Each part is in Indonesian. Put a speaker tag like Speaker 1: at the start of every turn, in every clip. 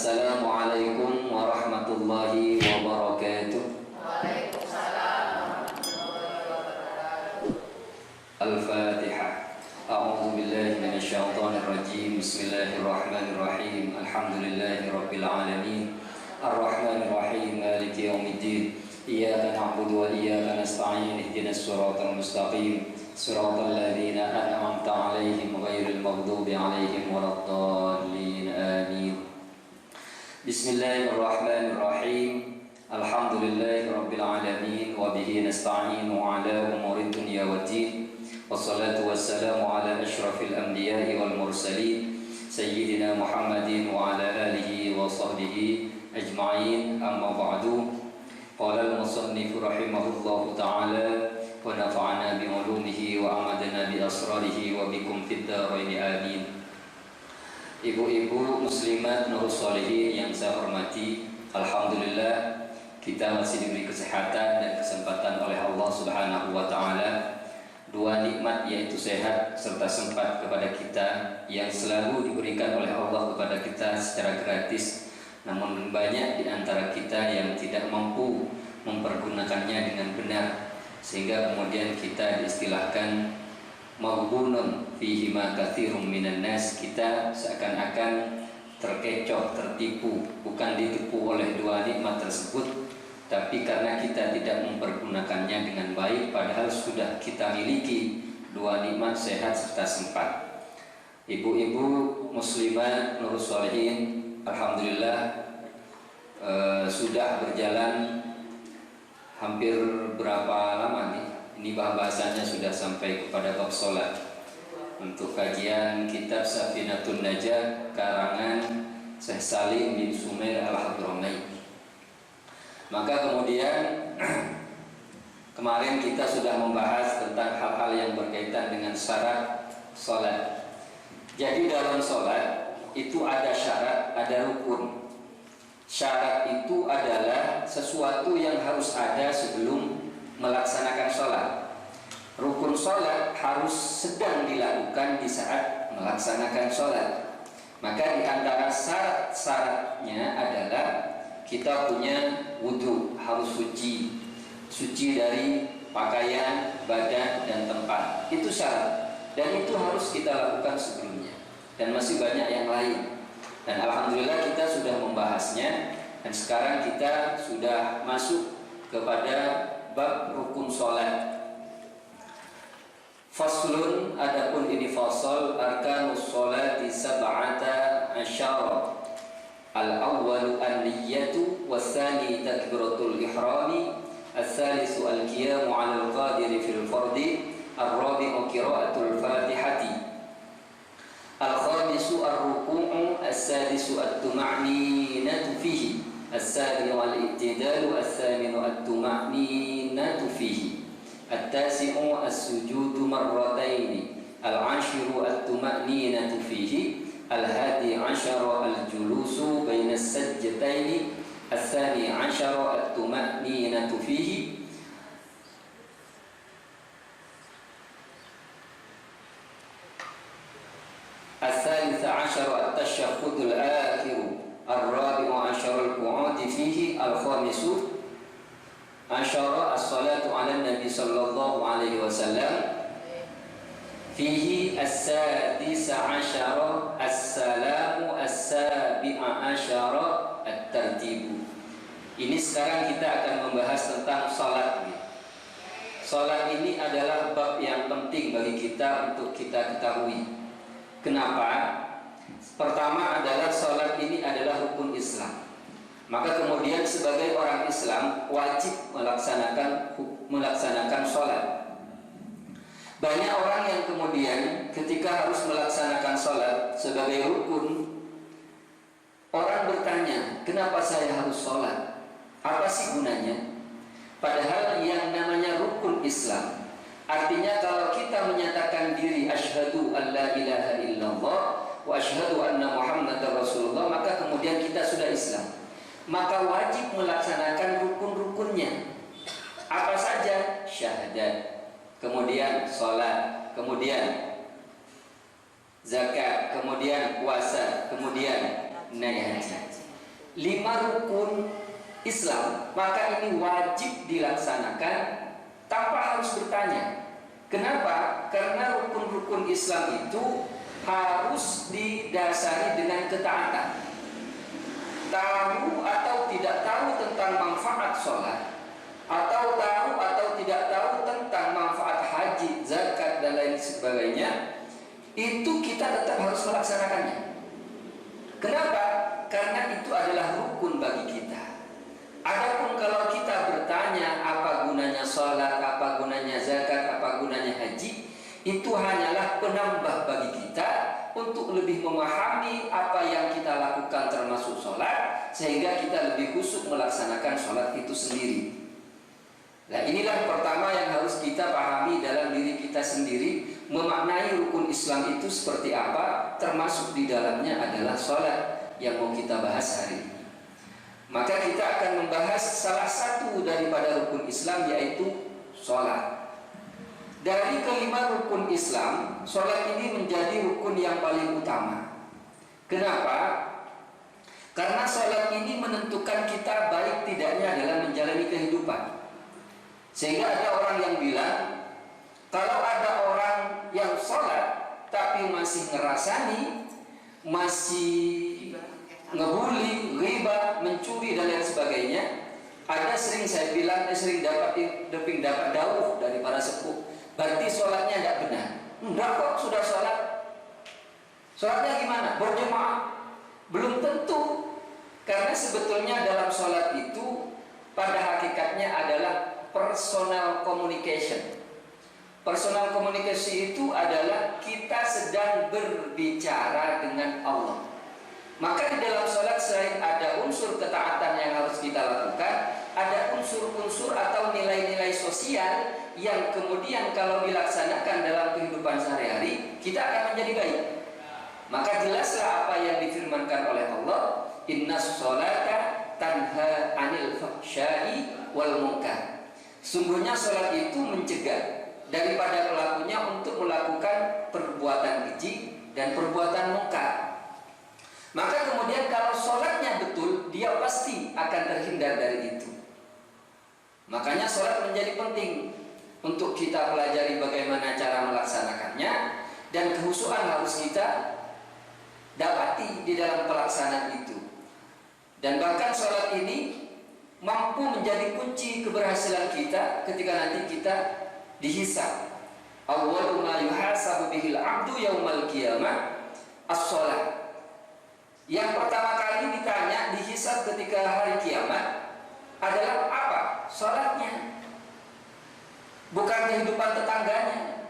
Speaker 1: Assalamualaikum warahmatullahi wabarakatuh.
Speaker 2: Waalaikumsalam warahmatullahi wabarakatuh.
Speaker 1: Al-Fatihah. A'udzu billahi minasyaitonir rajim. Bismillahirrahmanirrahim. Alhamdulillahi rabbil alamin. Arrahmanir rahim. Maliki yaumiddin. Iyyaka na'budu wa iyyaka nasta'in. Ihdinas siratal mustaqim. Siratal ladzina an'amta 'alaihim ghairil maghdubi 'alaihim waladdallin. Amin. Bismillahirrahmanirrahim. Alhamdulillahi rabbil alamin wa bihi nasta'inu ala umuri dunya waddin. Wassalatu wassalamu ala asyrafil anbiya'i wal mursalin sayyidina Muhammadin wa ala alihi wa sahbihi ajma'in. Amma ba'du. Qala al-musannif rahimahullahu ta'ala wa nafa'ana bi ulumihi wa amadana bi asrarihi wa bikum fid dharain amin. Ibu-ibu muslimat nurus sholihin yang saya hormati, alhamdulillah kita masih diberi kesehatan dan kesempatan oleh Allah Subhanahu wa taala. Dua nikmat yaitu sehat serta sempat kepada kita yang selalu diberikan oleh Allah kepada kita secara gratis. Namun banyak di antara kita yang tidak mampu mempergunakannya dengan benar, sehingga kemudian kita diistilahkan maghbunun fihi ma katsirum minan nas. Kita seakan-akan terkecoh, tertipu, bukan ditipu oleh dua nikmat tersebut, tapi karena kita tidak mempergunakannya dengan baik, padahal sudah kita miliki dua nikmat sehat serta sempat. Ibu-ibu muslimah nurus sholihin, alhamdulillah sudah berjalan hampir berapa lama nih? Ini bahasanya sudah sampai kepada bab sholat untuk kajian kitab Safinatun Najah karangan Syekh Salim bin Sumair Al-Hadramain. Maka kemudian kemarin kita sudah membahas tentang hal-hal yang berkaitan dengan syarat sholat. Jadi dalam sholat itu ada syarat, ada rukun. Syarat itu adalah sesuatu yang harus ada sebelum melaksanakan sholat. Rukun sholat harus sedang dilakukan di saat melaksanakan sholat. Maka di antara syarat-syaratnya adalah kita punya wudhu, harus suci, suci dari pakaian, badan, dan tempat. Itu syarat, dan itu harus kita lakukan sebelumnya. Dan masih banyak yang lain. Dan alhamdulillah kita sudah membahasnya. Dan sekarang kita sudah masuk kepada bab rukun sholat. Faslun, adapun ini fasal, arkanus sholati sab'ata asyara. Al-awwalu an-niyyatu, was-tsani takbiratul ihrami, as-tsalisu al-qiyamu 'alal qadiri fil fardi, ar-rabi'u qira'atul fatihati, al-khamisu ar-ruku'u, as-sadisu at-tuma'ninatu fihi, as-sabi'u al-i'tidalu, as-thaminu at-tuma'ninatu fihi, at-tasi'u as-sujudu marrataini, al-ashiru at-tuma'ninatu fihi, al-hadi ashara al-julusu baina as-sajdataini, as-thani ashara at-tuma'ninatu fihi, as-thalith ashara at-tashahhudul akhiru, ar-rabi'u ashara al-qu'ud fihi, al-khamisu ashara as-salatu 'ala nabi sallallahu alaihi wasallam fihi, as-sadis ashara as-salamu, as-sabi'a ashara at-tartibu. Ini sekarang kita akan membahas tentang salat. Salat ini adalah bab yang penting bagi kita untuk kita ketahui. Kenapa? Pertama adalah salat ini adalah rukun Islam. Maka kemudian sebagai orang Islam wajib melaksanakan salat. Banyak orang yang kemudian ketika harus melaksanakan sholat sebagai rukun, orang bertanya, kenapa saya harus sholat? Apa sih gunanya? Padahal yang namanya rukun Islam, artinya kalau kita menyatakan diri asyhadu an la ilaha illallah wa asyhadu anna muhammadar rasulullah, maka kemudian kita sudah Islam. Maka wajib melaksanakan rukun-rukunnya. Apa saja? Syahadat, kemudian sholat, kemudian zakat, kemudian puasa, kemudian naik haji. 5 rukun Islam, maka ini wajib dilaksanakan tanpa harus bertanya. Kenapa? Karena rukun-rukun Islam itu harus didasari dengan ketaatan. Tahu atau tidak tahu tentang manfaat sholat, atau tahu atau tidak tahu tentang manfaat haji, zakat, dan lain sebagainya, itu kita tetap harus melaksanakannya. Kenapa? Karena itu adalah rukun bagi kita. Adapun kalau kita bertanya apa gunanya sholat, apa gunanya zakat, apa gunanya haji, itu hanyalah penambah bagi kita untuk lebih memahami apa yang kita lakukan termasuk sholat, sehingga kita lebih khusyuk melaksanakan sholat itu sendiri. Nah, inilah pertama yang harus kita pahami dalam diri kita sendiri, memaknai rukun Islam itu seperti apa, termasuk di dalamnya adalah sholat yang mau kita bahas hari ini. Maka kita akan membahas salah satu daripada rukun Islam, yaitu sholat. Dari kelima rukun Islam, sholat ini menjadi rukun yang paling utama. Kenapa? Karena sholat ini menentukan kita baik tidaknya dalam menjalani kehidupan. Sehingga ada orang yang bilang, kalau ada orang yang sholat tapi masih ngerasani, masih ngebuli, riba, mencuri dan lain sebagainya, ada sering saya bilang, sering dapat dawuh dari para sepuh, berarti sholatnya tidak benar. Enggak kok, sudah sholat. Sholatnya gimana? Berjemaah? Belum tentu. Karena sebetulnya dalam sholat itu pada hakikatnya adalah personal communication. Personal communication itu adalah kita sedang berbicara dengan Allah. Maka di dalam sholat selain ada unsur ketaatan yang harus kita lakukan, ada unsur-unsur atau nilai-nilai sosial yang kemudian kalau dilaksanakan dalam kehidupan sehari-hari, kita akan menjadi baik. Maka jelaslah apa yang difirmankan oleh Allah, innas sholata tanha anil fahsya'i wal munkar. Sungguhnya sholat itu mencegah daripada pelakunya untuk melakukan perbuatan keji dan perbuatan mungkar. Maka kemudian kalau sholatnya betul, dia pasti akan terhindar dari itu. Makanya sholat menjadi penting untuk kita pelajari bagaimana cara melaksanakannya, dan kehusuan harus kita dapati di dalam pelaksanaan itu. Dan bahkan sholat ini mampu menjadi kunci keberhasilan kita ketika nanti kita dihisab. Awwalu ma yuhasabu bihil abdu yaumal qiyamah as-sholat. Yang pertama kali ditanya, dihisab ketika hari kiamat adalah apa? Sholatnya, bukan kehidupan tetangganya.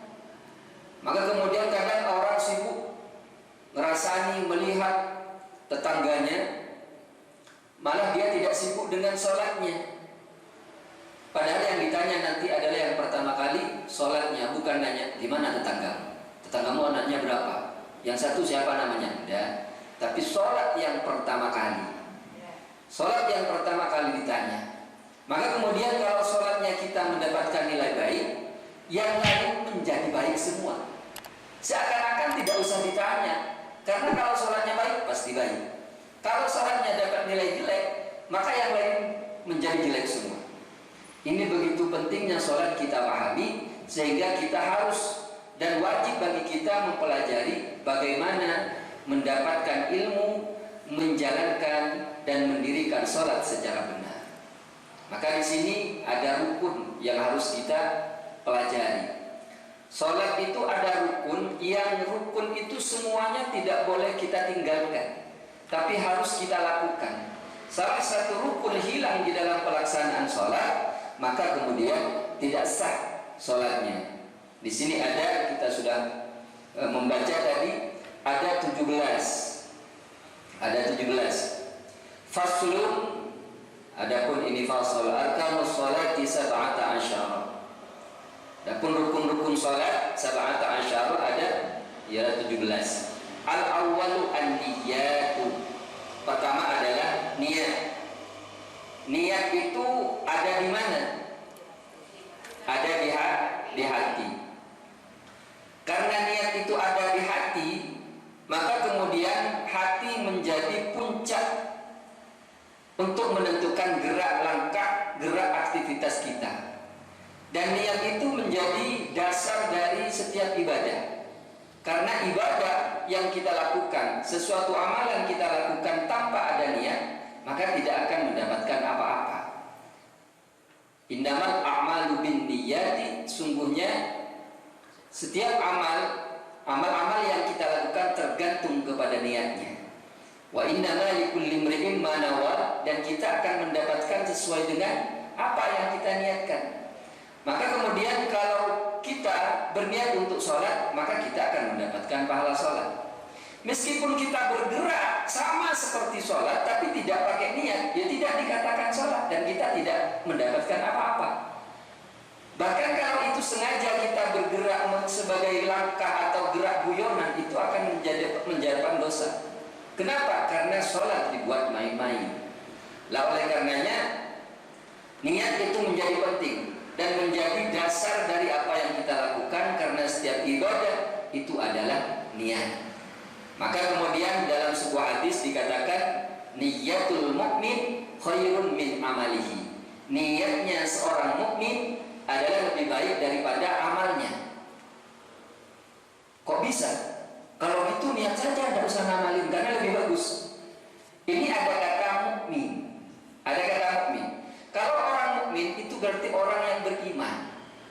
Speaker 1: Maka kemudian kadang orang sibuk ngerasani melihat tetangganya, malah dia tidak sibuk dengan sholatnya. Padahal yang ditanya nanti adalah yang pertama kali sholatnya, bukan nanya gimana tetanggamu, tetanggamu anaknya berapa, yang satu siapa namanya, enggak. Tapi sholat yang pertama kali, sholat yang pertama kali ditanya. Maka kemudian kalau sholatnya kita mendapatkan nilai baik, yang lain menjadi baik semua. Seakan-akan tidak usah ditanya, karena kalau sholatnya baik pasti baik. Kalau sholatnya dapat nilai jelek, maka yang lain menjadi jelek semua. Ini begitu pentingnya sholat kita pahami, sehingga kita harus dan wajib bagi kita mempelajari bagaimana mendapatkan ilmu, menjalankan dan mendirikan sholat secara benar. Maka di sini ada rukun yang harus kita pelajari. Sholat itu ada rukun, yang rukun itu semuanya tidak boleh kita tinggalkan, tapi harus kita lakukan. Salah satu rukun hilang di dalam pelaksanaan sholat, maka kemudian tidak sah sholatnya. Di sini ada, kita sudah membaca tadi, ada 17. Faslun, adapun ini fasal, arkanus sholati sab'ata asyara. Adapun rukun-rukun sholat sab'ata asyara ada, ya 17. Al-awwalu an-niyatu. Pertama adalah niat. Niat itu ada di mana? Ada di hati. Karena niat itu ada di hati, maka kemudian hati menjadi puncak melakukan gerak langkah, gerak aktivitas kita. Dan niat itu menjadi dasar dari setiap ibadah. Karena ibadah yang kita lakukan, sesuatu amalan kita lakukan tanpa ada niat, maka tidak akan mendapatkan apa-apa. Innamal a'malu binniyati, sungguhnya setiap amal-amal yang kita lakukan tergantung kepada niatnya. Wa innama likulli imri'in ma nawa, dan kita akan mendapatkan sesuai dengan apa yang kita niatkan. Maka kemudian kalau kita berniat untuk sholat, maka kita akan mendapatkan pahala sholat. Meskipun kita bergerak sama seperti sholat tapi tidak pakai niat, ya tidak dikatakan sholat dan kita tidak mendapatkan apa-apa. Bahkan kalau itu sengaja kita bergerak sebagai langkah atau gerak guyonan, itu akan menjadikan dosa. Kenapa? Karena sholat dibuat main-main. Lah oleh karenanya niat itu menjadi penting dan menjadi dasar dari apa yang kita lakukan, karena setiap ibadah itu adalah niat. Maka kemudian dalam sebuah hadis dikatakan niyatul mukmin khairun min amalihi. Niatnya seorang mukmin adalah lebih baik daripada amalnya. Kok bisa? Kalau gitu niat saja, tidak usah ngamalin karena lebih bagus. Ini ada kata mukmin. Ada kata mukmin. Kalau orang mukmin itu berarti orang yang beriman,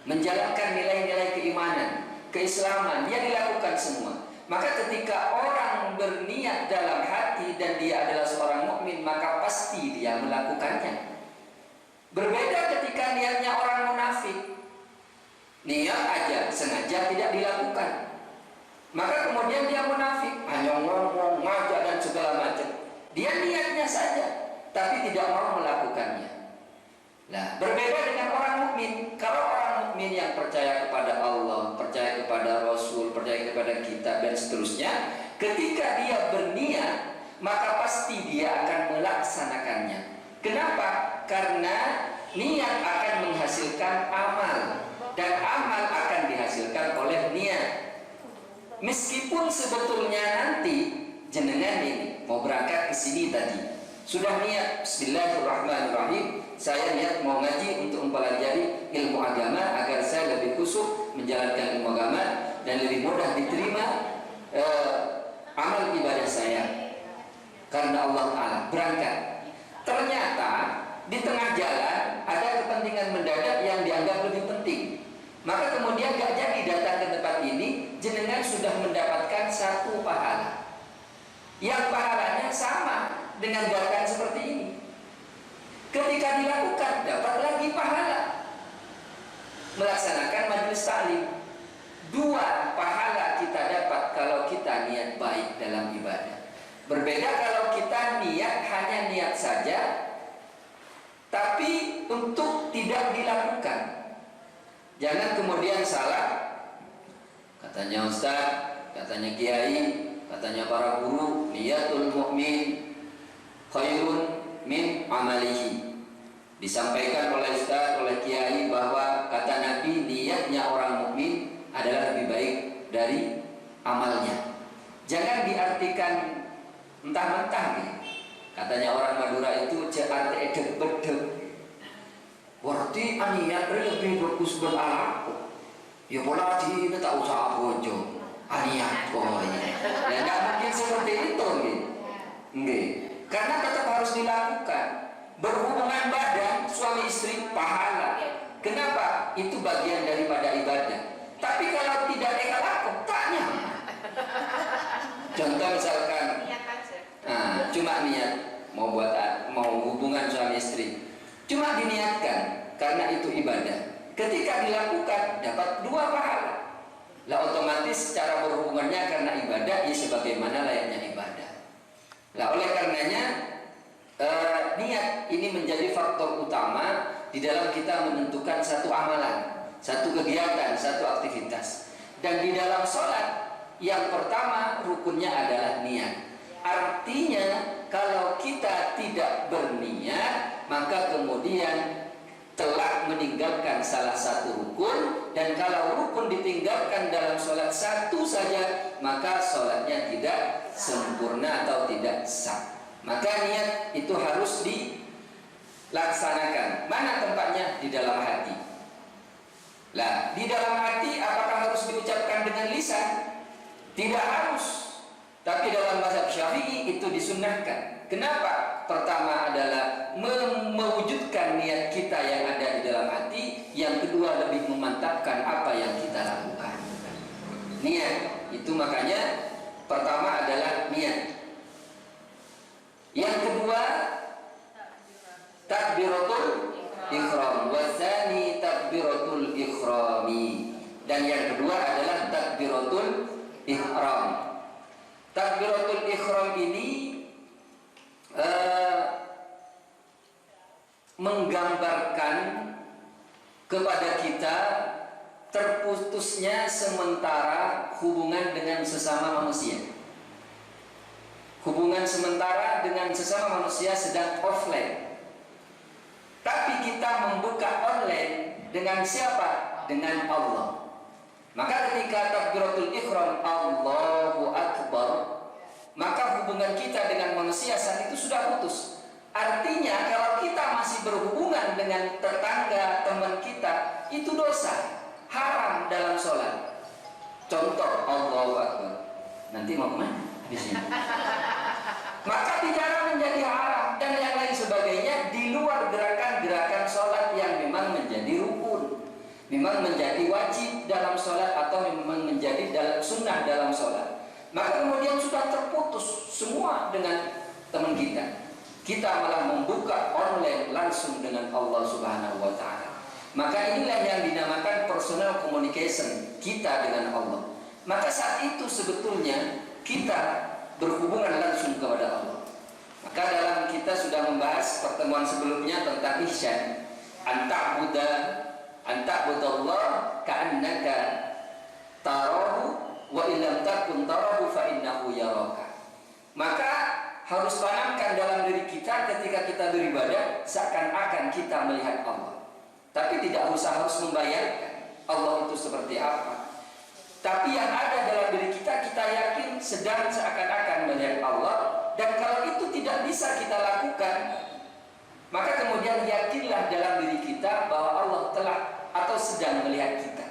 Speaker 1: menjalankan nilai-nilai keimanan, keislaman, dia dilakukan semua. Maka ketika orang berniat dalam hati dan dia adalah seorang mukmin, maka pasti dia melakukannya. Berbeda ketika niatnya orang munafik. Niat aja sengaja tidak dilakukan, maka kemudian dia munafik, hanya ngomong, ngajak dan segala macam. Dia niatnya saja tapi tidak mau melakukannya. Nah, berbeda dengan orang mukmin. Kalau orang mukmin yang percaya kepada Allah, percaya kepada Rasul, percaya kepada kitab dan seterusnya, ketika dia berniat, maka pasti dia akan melaksanakannya. Kenapa? Karena niat akan menghasilkan amal, dan amal akan dihasilkan oleh niat. Meskipun sebetulnya nanti jenengan ini mau berangkat ke sini tadi, sudah niat bismillahirrahmanirrahim, saya niat mau ngaji untuk mempelajari ilmu agama agar saya lebih khusyuk menjalankan ilmu agama dan lebih mudah diterima amal ibadah saya karena Allah Ta'ala. Berangkat, ternyata di tengah jalan ada kepentingan mendadak yang dianggap lebih penting, maka kemudian gak jadi datang ke tempat ini. Jenengan sudah mendapatkan satu pahala yang pahalanya sama dengan datang seperti ini. Ketika dilakukan dapat lagi pahala melaksanakan majelis taklim. Dua pahala kita dapat kalau kita niat baik dalam ibadah. Berbeda kalau kita niat hanya niat saja tapi untuk tidak dilakukan. Jangan kemudian salah, katanya ustaz, katanya kiai, katanya para guru, niyatul mukmin khairun min amalihi. Disampaikan oleh ustaz, oleh kiai bahwa kata Nabi niatnya orang mukmin adalah lebih baik dari amalnya. Jangan diartikan mentah-mentah nih. Katanya orang Madura itu carte edek-bedek. Berarti niat lebih bagus beralaku. Ya pola di ini tak usah bojo. Niat pokoknya. Ya enggak mungkin seperti itu gitu. Nggih. Karena tetap harus dilakukan. Berhubungan badan suami istri pahala. Kenapa? Itu bagian daripada ibadah. Tapi kalau tidak dilakukan, tak nyaman. Contoh misalkan, cuma niat mau hubungan suami istri, cuma diniatkan karena itu ibadah. Ketika dilakukan dapat dua pahala. Lah otomatis cara berhubungannya karena ibadah, ya sebagaimana layaknya ibadah. Lah oleh karenanya niat ini menjadi faktor utama di dalam kita menentukan satu amalan, satu kegiatan, satu aktivitas. Dan di dalam sholat yang pertama rukunnya adalah niat. Artinya kalau kita tidak berniat, maka kemudian telah meninggalkan salah satu rukun. Dan kalau rukun ditinggalkan dalam sholat satu saja, maka sholatnya tidak sempurna atau tidak sah. Maka niat itu harus laksanakan. Mana tempatnya? Di dalam hati. Lah, di dalam hati apakah harus diucapkan dengan lisan? Tidak harus. Tapi dalam mazhab Syafi'i itu disunnahkan. Kenapa? Pertama adalah mewujudkan niat kita yang ada di dalam hati. Yang kedua lebih memantapkan apa yang kita lakukan. Niat itu makanya pertama adalah niat. Yang kedua takbiratul ihram, wasani takbiratul ikhrami. Dan yang kedua adalah takbiratul ihram. Takbiratul ihram ini menggambarkan kepada kita terputusnya sementara hubungan dengan sesama manusia. Hubungan sementara dengan sesama manusia sedang offline. Tapi kita membuka online dengan siapa? Dengan Allah. Maka ketika takbiratul ihram Allahu Akbar, maka hubungan kita dengan manusia saat itu sudah putus. Artinya kalau kita masih berhubungan dengan tetangga, teman kita, itu dosa, haram dalam sholat. Contoh Allahu Akbar. Nanti mau kemana? Di sini. Maka bicara menjadi haram dan yang lain sebagainya di luar gerakan-gerakan sholat yang memang menjadi rukun, memang menjadi wajib dalam sholat atau memang menjadi dalam sunnah dalam sholat. Maka kemudian sudah terputus semua dengan teman kita. Kita malah membuka online langsung dengan Allah Subhanahu wa Ta'ala. Maka inilah yang dinamakan personal communication kita dengan Allah. Maka saat itu sebetulnya kita berhubungan langsung kepada Allah. Maka dalam kita sudah membahas pertemuan sebelumnya tentang ihsan, anta'budallah ka'annaka tarahu wa illam takun tarahu fa innahu yaraka. Maka harus tanamkan dalam diri kita ketika kita beribadah seakan-akan kita melihat Allah. Tapi tidak usah harus membayangkan Allah itu seperti apa. Tapi yang ada dalam diri kita, kita yakin sedang seakan-akan melihat Allah. Dan kalau itu tidak bisa kita lakukan, maka kemudian yakinlah dalam diri kita bahwa Allah telah atau sedang melihat kita.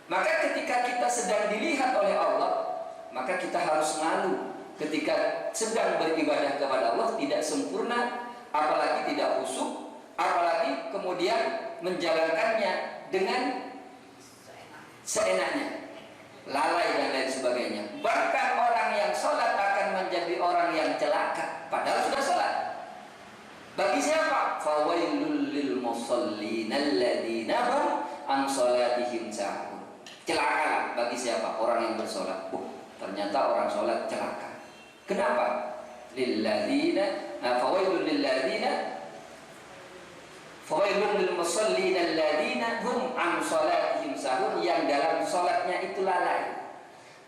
Speaker 1: Maka ketika kita sedang dilihat oleh Allah, maka kita harus malu ketika sedang beribadah kepada Allah tidak sempurna, apalagi tidak khusyuk, apalagi kemudian menjalankannya dengan seenaknya, lalai dan lain sebagainya. Bahkan orang yang sholat akan menjadi orang yang celaka padahal sudah sholat. Bagi siapa? Fawailul lil musallin alladzina hum an sholatihim sahun. Celaka bagi siapa? Orang yang bersolat. Ternyata orang sholat celaka. Kenapa? Lilladzina fawailul lilladzina fawailul lil musallin alladzina hum an sholatihim sahun, yang dalam sholatnya itu lalai.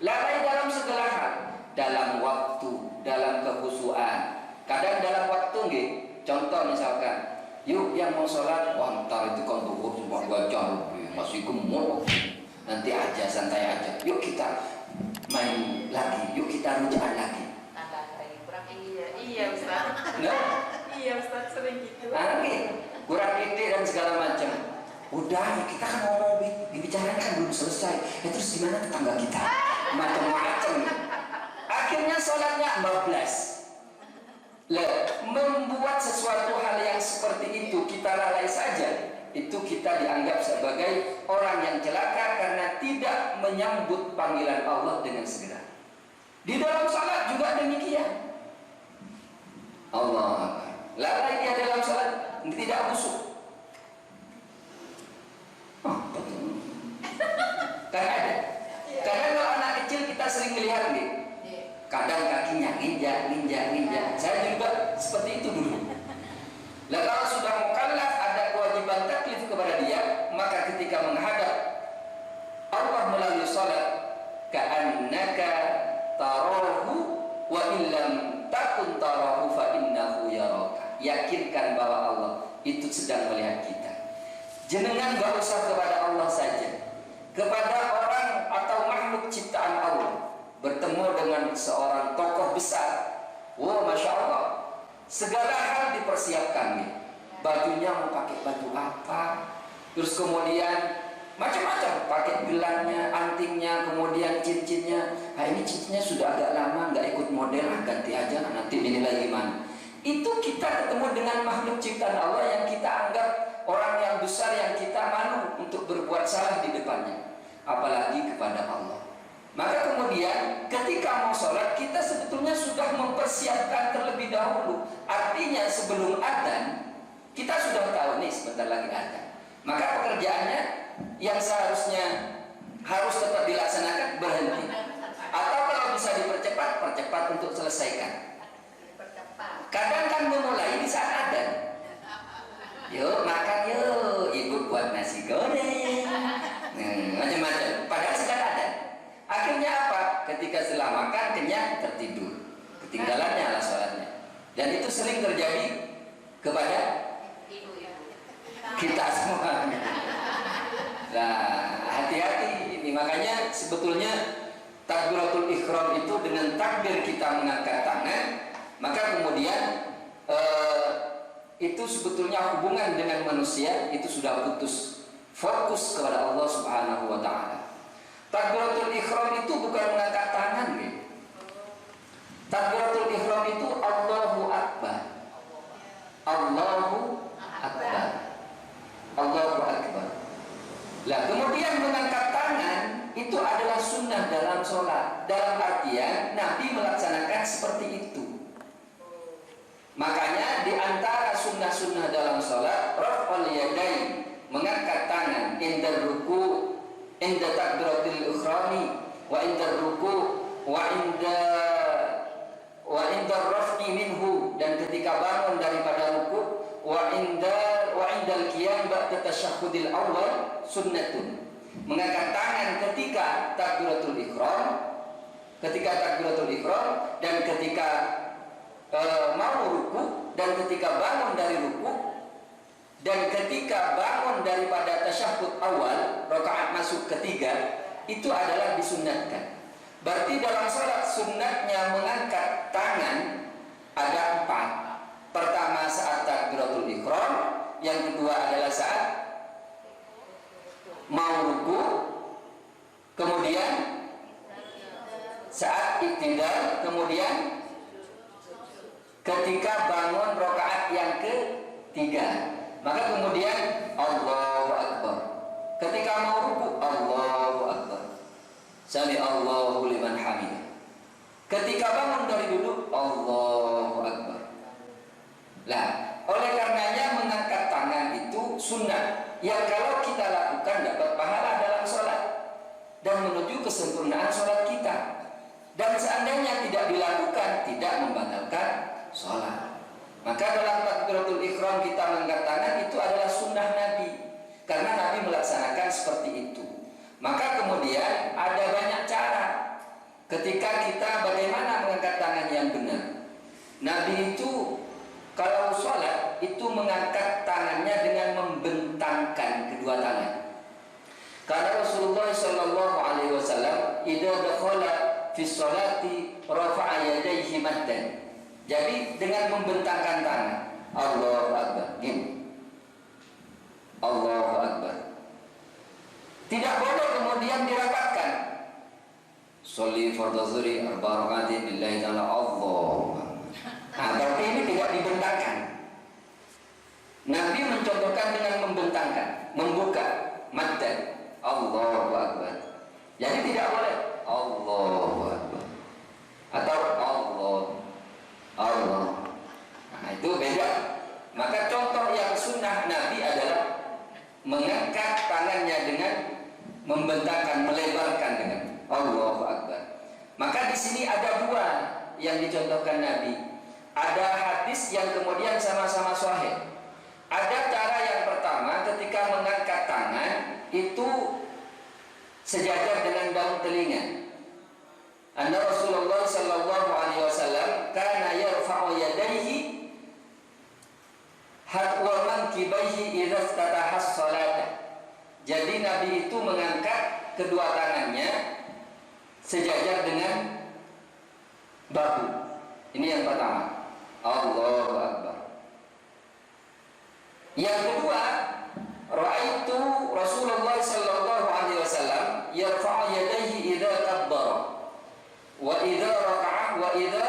Speaker 1: Lalai dalam segala hal, dalam waktu, dalam kekhusyuan. Kadang dalam waktu nggih. Contoh misalkan, yuk yang mau sholat, wah ntar itu kan duhur cuma 2 jam, masih gemuk. Nanti aja, santai aja. Yuk kita main lagi, yuk kita rujaan lagi.
Speaker 2: Iya Ustaz. Iya Ustaz, sering gitu.
Speaker 1: Kurang ide dan segala macam. Udah, kita kan ngomong dibicarakan kan belum selesai. Ya terus gimana tetangga kita? Macam-macam. Akhirnya sholatnya 14. Membuat sesuatu hal yang seperti itu kita lalai saja, itu kita dianggap sebagai orang yang celaka karena tidak menyambut panggilan Allah dengan segera. Di dalam salat juga demikian. Allah lalai dia dalam salat, tidak khusyuk. Kan ada. Kadang kalau anak kecil kita sering melihat nih. Kadang kakinya nginjak. Saya juga seperti itu dulu. Nah kalau sudah mukallaf ada kewajiban taklif kepada dia, maka ketika menghadap Allah melalui salat, ka'annaka tarahu wa illam takun tarahu fa innahu yaraka. Yakinkan bahwa Allah itu sedang melihat kita. Jenengan gak usah kepada Allah saja, kepada orang atau makhluk ciptaan Allah. Bertemu dengan seorang tokoh besar, wah masya Allah, segala hal dipersiapkan nih. bajunya mau pakai baju apa, terus kemudian macam-macam, pakai gelannya, antingnya, kemudian cincinnya. Nah ini cincinnya sudah agak lama nggak ikut model, ganti aja, nanti dinilai gimana. Itu kita ketemu dengan makhluk ciptaan Allah yang kita anggap orang yang besar, yang kita malu untuk berbuat salah di depannya, apalagi kepada Allah. Maka kemudian ketika mau sholat, kita sebetulnya sudah mempersiapkan terlebih dahulu. Artinya sebelum adzan kita sudah tahu nih sebentar lagi adzan. Maka pekerjaannya yang seharusnya harus tetap dilaksanakan berhenti, atau kalau bisa dipercepat, percepat untuk selesaikan. Kadang kan memulai di saat adzan. Yuk makan yuk, ibu buat nasi goreng, macam-macam. Padahal sedang adzan. Akhirnya apa? Ketika setelah makan kenyang tertidur, ketinggalannya ala sholatnya. Dan itu sering terjadi kepada kita semua. Nah, hati-hati ini. Makanya sebetulnya takbiratul ihram itu dengan takbir kita mengangkat tangan, maka kemudian itu sebetulnya hubungan dengan manusia itu sudah putus, fokus kepada Allah Subhanahu wa taala. Takbiratul ihram itu bukan mengangkat tangan, gitu. Takbiratul ihram itu Allahu Akbar. Allahu Akbar. Allahu Akbar. Lah kemudian mengangkat tangan itu adalah sunnah dalam sholat. Dalam artian Nabi melaksanakan seperti itu. Makanya di antara sunnah-sunnah dalam sholat, raf'ul yadain, mengangkat tangan, indar ruku, inda takbiratul ikhrami, wa indar ruku, wa inda raf'i minhu, dan ketika bangun daripada ruku, wa indal qiyam ba'da tasyahhudil awal sunnatun. Mengangkat tangan ketika takbiratul ihram, dan ketika mau ruku, dan ketika bangun dari ruku, dan ketika bangun daripada tasyahhud awal, rakaat masuk ketiga, itu adalah disunnatkan. Berarti dalam salat sunnatnya mengangkat tangan ada 4. Pertama saat takbiratul ihram, yang kedua adalah saat mau ruku, kemudian saat iktidal, kemudian ketika bangun rakaat yang ketiga. Maka kemudian Allahu Akbar. Ketika mau ruku, Allahu Akbar. Sami Allahu liman hamidah. Ketika bangun dari duduk, Allahu Akbar. Lah, oleh karenanya mengangkat tangan itu sunnah yang kalau kita lakukan dapat pahala dalam sholat dan menuju kesempurnaan sholat kita. Dan seandainya tidak dilakukan, tidak membatalkan sholat. Maka dalam takbiratul ihram kita mengangkat tangan itu adalah sunnah Nabi, karena Nabi melaksanakan seperti itu. Maka kemudian ada banyak cara ketika kita bagaimana mengangkat tangan yang benar. Nabi itu kalau sholat itu mengangkat tangannya dengan membentangkan kedua tangan. Karena Rasulullah Shallallahu Alaihi Wasallam idza dakhala fi sholati rafa'a yadayhi maddan. Jadi dengan membentangkan tangan, Allahu Akbar, gini, Allahu Akbar. Tidak boleh kemudian dirapatkan. Sholli fardhu zuhri arba'a raka'atin lillahi ta'ala, Allahu Akbar. Nah, berarti ini tidak dibentangkan. Nabi mencontohkan dengan membentangkan, membuka, maddan, Allahu Akbar. Jadi tidak boleh Allahu Akbar atau Allah. Nah, itu beda. Maka contoh yang sunnah Nabi adalah mengangkat tangannya dengan membentangkan, melebarkan dengan Allahu Akbar. Maka di sini ada 2 yang dicontohkan Nabi. Ada hadis yang kemudian sama-sama sahih. Ada cara yang pertama ketika mengangkat tangan itu sejajar dengan daun telinga. Anna Rasulullah sallallahu alaihi wasallam kana yarfa'u yadayhi hatwa mankibaihi idza iftataha as-salat. Jadi Nabi itu mengangkat kedua tangannya sejajar dengan bahu. Ini yang pertama. Allahu Akbar. Yang kedua, ra'aitu Rasulullah sallallahu alaihi wasallam yarfa'u yadayhi idza kabbara wa idza raka'a wa idza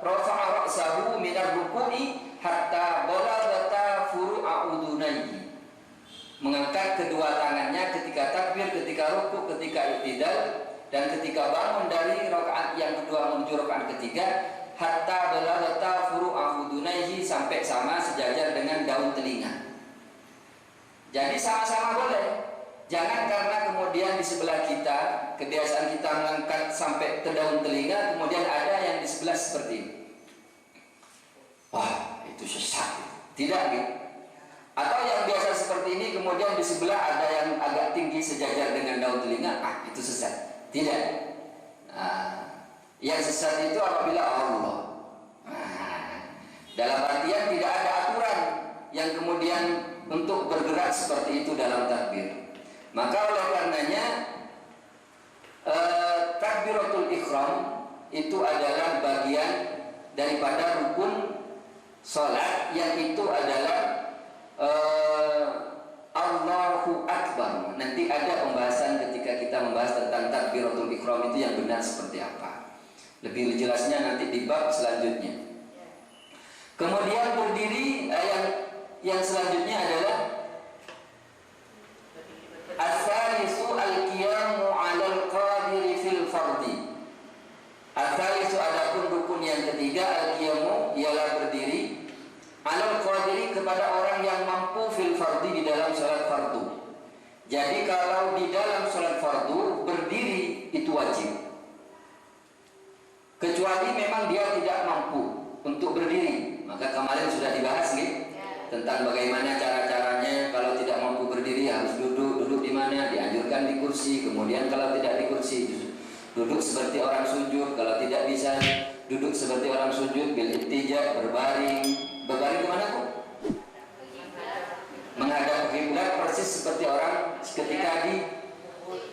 Speaker 1: rafa'a ra'sahu min ar-ruku'i hatta balagha furu'a udunayhi. Mengangkat kedua tangannya ketika takbir, ketika rukuk, ketika i'tidal, dan ketika bangun dari rakaat yang kedua menuju rakaat ketiga, hatta balagha furu'a udunayhi, sampai sama sejajar dengan daun telinga. Jadi sama-sama boleh. Jangan karena kemudian di sebelah kita kebiasaan kita mengangkat sampai ke daun telinga, kemudian ada yang di sebelah seperti ini. Wah, itu sesat. Tidak gitu. Atau yang biasa seperti ini kemudian di sebelah ada yang agak tinggi sejajar dengan daun telinga, itu sesat. Tidak. Yang sesat itu apabila Allah. Dalam artian tidak ada aturan yang kemudian untuk bergerak seperti itu dalam takbir. Maka oleh karenanya takbiratul ihram itu adalah bagian daripada rukun salat, yang itu adalah Allahu Akbar. Nanti ada pembahasan ketika kita membahas tentang takbiratul ihram itu yang benar seperti apa. Lebih jelasnya nanti di bab selanjutnya. Kemudian berdiri yang selanjutnya adalah Al-thalithu al-qiyamu 'alal qadiri fil fardi. Al-thalithu, adapun rukun yang ketiga, al-qiyamu ialah berdiri 'alal qadiri, kepada orang yang mampu fil fardi, di dalam salat fardu. Jadi kalau di dalam salat fardu berdiri itu wajib. Kecuali memang dia tidak mampu untuk berdiri. Maka kemarin sudah dibahas nih tentang bagaimana cara-caranya. Kalau tidak mampu berdiri harus duduk di mana? Dianjurkan di kursi. Kemudian kalau tidak di kursi, duduk seperti orang sujud. Kalau tidak bisa duduk seperti orang sujud, bil ittija, berbaring. Berbaring kemana kok? Menghadap kiblat, persis seperti orang ketika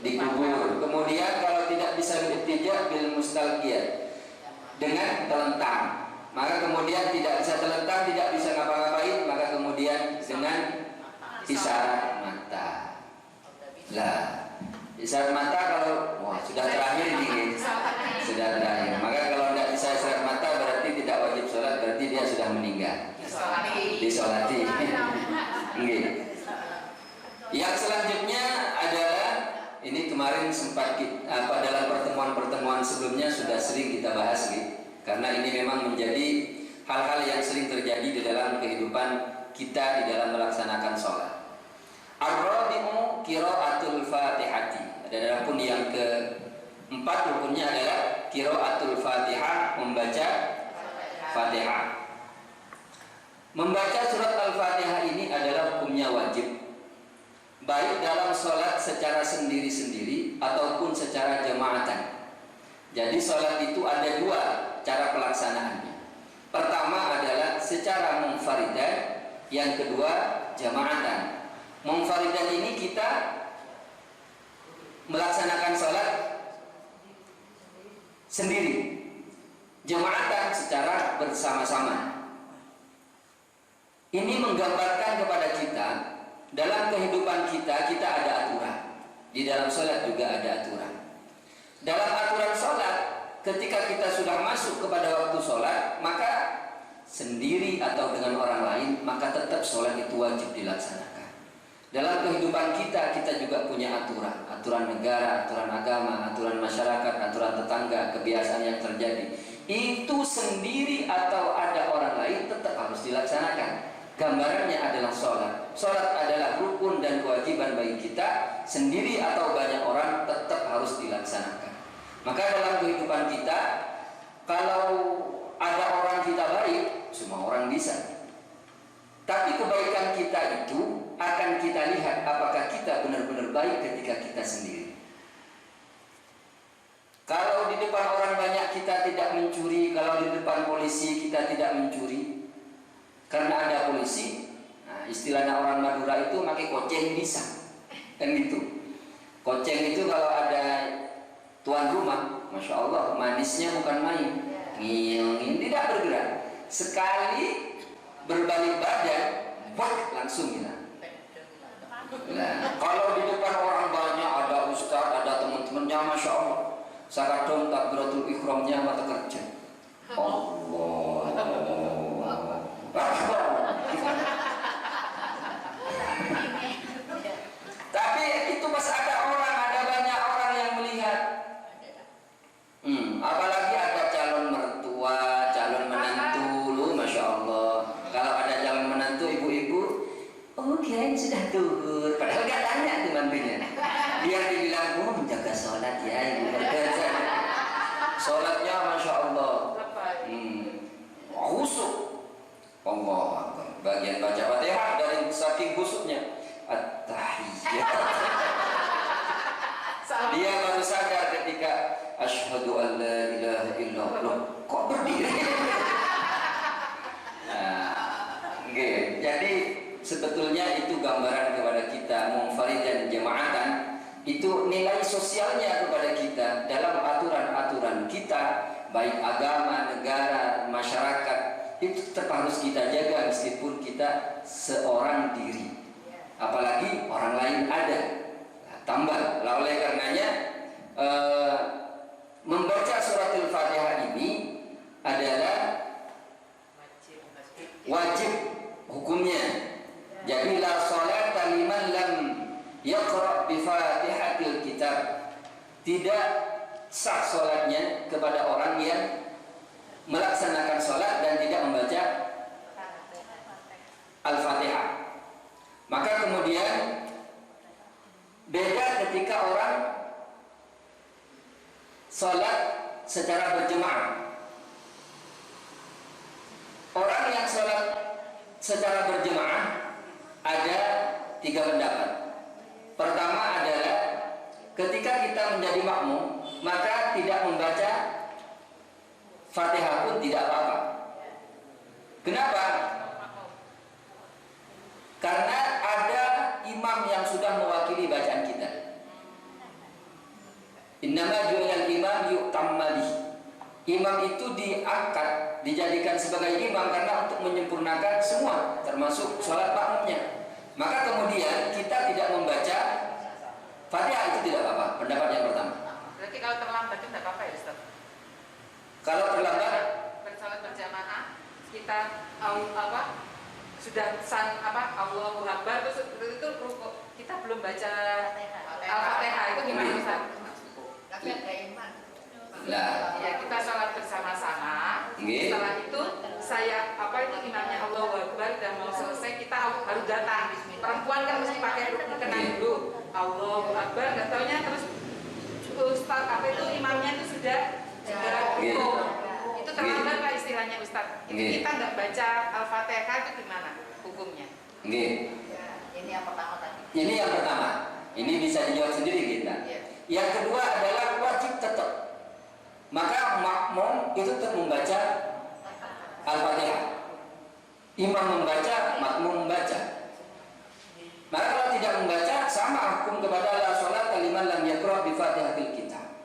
Speaker 1: dikubur. Kemudian kalau tidak bisa bil ittija, bil mustalqiyah, dengan telentang. Maka kemudian tidak bisa telentang, tidak bisa ngapa-ngapain, maka kemudian dengan isyarat mata. Lah, isyarat mata kalau sudah terakhir ini, sudah terakhir. Maka kalau tidak bisa isyarat mata berarti tidak wajib sholat, berarti dia sudah meninggal. Disolati. Yang selanjutnya adalah, ini kemarin sempat dalam pertemuan-pertemuan sebelumnya sudah sering kita bahas gitu. Karena ini memang menjadi hal-hal yang sering terjadi di dalam kehidupan kita di dalam melaksanakan sholat. Ar-rabi'u qira'atul fatihati. Adapun yang keempat rukunnya adalah qira'atul fatihah, membaca fatihah. Membaca surat al-fatihah ini adalah hukumnya wajib, baik dalam sholat secara sendiri-sendiri ataupun secara jamaatan. Jadi sholat itu ada dua cara pelaksanaannya. Pertama adalah secara munfaridan, yang kedua jamaatan. Munfaridan ini kita melaksanakan sholat sendiri, jamaatan secara bersama-sama. Ini menggambarkan kepada kita dalam kehidupan kita ada aturan. Di dalam sholat juga ada aturan. Dalam aturan sholat, ketika kita sudah masuk kepada waktu sholat, maka sendiri atau dengan orang lain, maka tetap sholat itu wajib dilaksanakan. Dalam kehidupan kita juga punya aturan. Aturan negara, aturan agama, aturan masyarakat, aturan tetangga, kebiasaan yang terjadi. Itu sendiri atau ada orang lain tetap harus dilaksanakan. Gambarannya adalah sholat. Sholat adalah rukun dan kewajiban bagi kita, sendiri atau banyak orang tetap harus dilaksanakan. Maka dalam kehidupan kita, kalau ada orang kita baik, semua orang bisa. Tapi kebaikan kita itu akan kita lihat apakah kita benar-benar baik ketika kita sendiri. Kalau di depan orang banyak kita tidak mencuri, kalau di depan polisi kita tidak mencuri, karena ada polisi. Nah, istilahnya orang Madura itu pakai koceng bisa, kan gitu. Koceng itu kalau ada tuan rumah, masya Allah, manisnya bukan main, ngil tidak bergerak. Sekali berbalik badan, wah langsung kita. Nah, kalau di depan orang banyak ada ustaz, ada teman-temannya, masya Allah. Sakadom takbiratul ihramnya mata kerja. Allah. Tapi itu masih ada orang, ada banyak orang yang melihat. Apalagi ada calon mertua, calon menantu, lu masya Allah. Kalau ada calon menantu ibu-ibu, oh kirain sudah tuhur, padahal gak tanya tuh mantunya. Biar dibilang, oh menjaga sholat ya ibu bekerja. Sholatnya masya Allah, khusyuk. Allah, bagian baca Fatihah dari saking khusyuknya. At-tahiyyat. Dia baru sadar ketika asyhadu an la ilaha illallah. Kok berdiri? Nah, okay. Jadi sebetulnya itu gambaran kepada kita munfarid dan jamaatan. Itu nilai sosialnya kepada kita dalam aturan-aturan kita, baik agama, negara, masyarakat, itu tetap harus kita jaga meskipun kita seorang diri. Apalagi orang lain ada. Tambah, oleh karenanya membaca surat Al-Fatihah ini adalah wajib hukumnya. Jadi la sholata liman lam yaqra bi Fatihatil Kitab. Tidak sah sholatnya kepada orang yang melaksanakan sholat dan tidak membaca Al-Fatihah. Maka kemudian beda ketika orang sholat secara berjemaah. Orang yang sholat secara berjemaah ada 3 pendapat. Pertama adalah ketika kita menjadi makmum, maka tidak membaca Fatihah pun tidak apa-apa. Kenapa? Karena ada imam yang sudah mewakili bacaan kita. Innama ju'ilal imam yu'tamma bih. Imam itu diangkat, dijadikan sebagai imam karena untuk menyempurnakan semua, termasuk sholat makmumnya. Maka kemudian kita tidak membaca Fatihah itu tidak apa-apa. Pendapat yang pertama.
Speaker 2: Berarti kalau terlambat itu tidak apa-apa ya Ustaz?
Speaker 1: Kalau terlambat
Speaker 2: bersalat berjamaah kita sudah Allahu Akbar terus itu kita belum baca Al-Fatihah itu gimana Ustaz?
Speaker 3: Tapi ada iman.
Speaker 1: Nah,
Speaker 2: ya kita sholat bersama-sama. Setelah itu imamnya Allahu Akbar dan mau selesai kita harus datang. Perempuan kan mesti pakai kenang dulu. Allahu Akbar, nggak taunya terus Ustaz imamnya itu sudah rukuk. Itu terlambat Pak istilahnya Ustaz. Itu kita nggak baca Al-Fatihah itu gimana hukumnya?
Speaker 3: Ini yang pertama tadi.
Speaker 1: Ini yang pertama. Ini bisa dijawab sendiri kita. Yang kedua adalah wajib tetap. Maka makmum itu tetap membaca Al-Fatihah. Imam membaca, makmum membaca. Maka kalau tidak membaca, sama hukum kepada la sholat kaliman lam yaqra bi Fatihatil Kitab.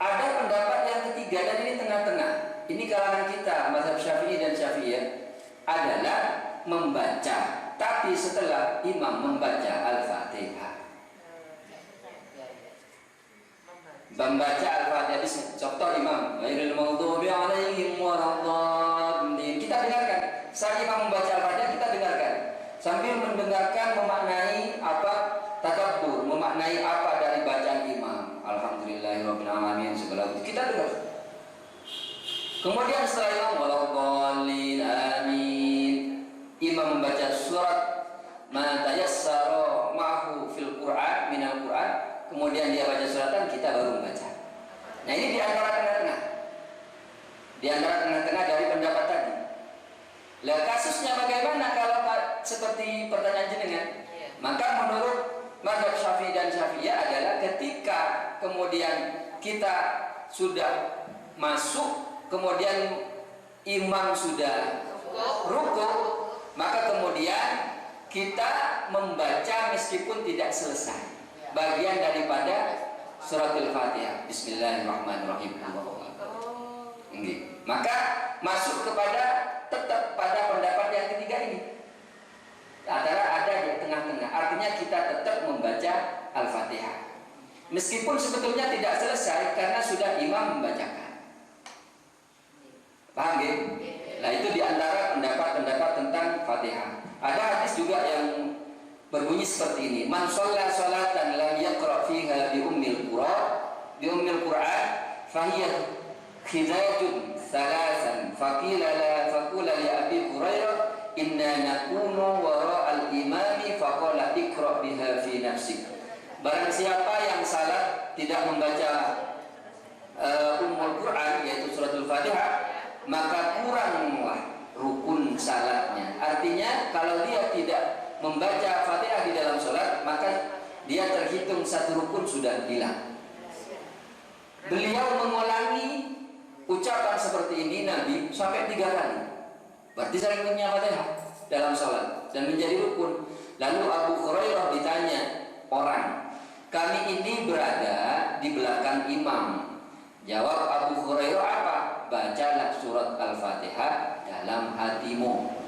Speaker 1: Ada pendapat yang ketiga dan ini tengah-tengah. Ini kalangan kita, mazhab Syafi'i dan Syafi'iyah adalah membaca, tapi setelah imam membaca Al-Fatihah. Membaca Al-Fatihah. Contoh imam, ghairil maghdubi 'alaihim waladdallin. Kita dengarkan. Saat imam membaca Al-Fatihah kita dengarkan. Sambil mendengarkan memaknai apa tadabbur, memaknai apa dari bacaan imam. Alhamdulillahirabbil alamin segala itu kita dengar. Kemudian setelah imam waladdallin amin. Imam membaca surat ma tayassara ma'hu fil Qur'an minal Qur'an. Kemudian dia baca suratan, kita baru membaca. Nah ini di antara tengah-tengah. Di antara tengah-tengah dari pendapat tadi. Lah kasusnya bagaimana kalau seperti pertanyaan jenengan? Maka menurut mazhab Syafi'i dan Syafi'iyah adalah ketika kemudian kita sudah masuk, kemudian imam sudah rukuk, maka kemudian kita membaca meskipun tidak selesai bagian daripada surat Al-Fatihah. Bismillahirrahmanirrahim. Maka masuk kepada tetap pada pendapat yang ketiga ini. Antara ada di tengah-tengah. Artinya kita tetap membaca Al-Fatihah. Meskipun sebetulnya tidak selesai karena sudah imam membacakan. Paham ya? Nah itu diantara pendapat-pendapat tentang Fatihah. Ada hadis juga yang berbunyi seperti ini: Man shalla sholatan lam yaqra fiha bi ummil Qur'an fahiyah khidayatun salasan faqila li Abi Hurairah inna nakunu wara'al imami faqala iqra biha fi nafsik. Barang siapa yang salat tidak membaca Ummul Quran, yaitu suratul Fatihah, maka kuranglah rukun salatnya. Artinya kalau dia tidak membaca Fatihah di dalam salat, maka dia terhitung satu rukun sudah hilang. Beliau mengulangi ucapan seperti ini Nabi sampai 3 kali. Berarti sering punya Fatihah dalam salat dan menjadi rukun. Lalu Abu Hurairah ditanya orang, kami ini berada di belakang imam. Jawab Abu Hurairah apa? Bacalah surat Al-Fatihah dalam hatimu.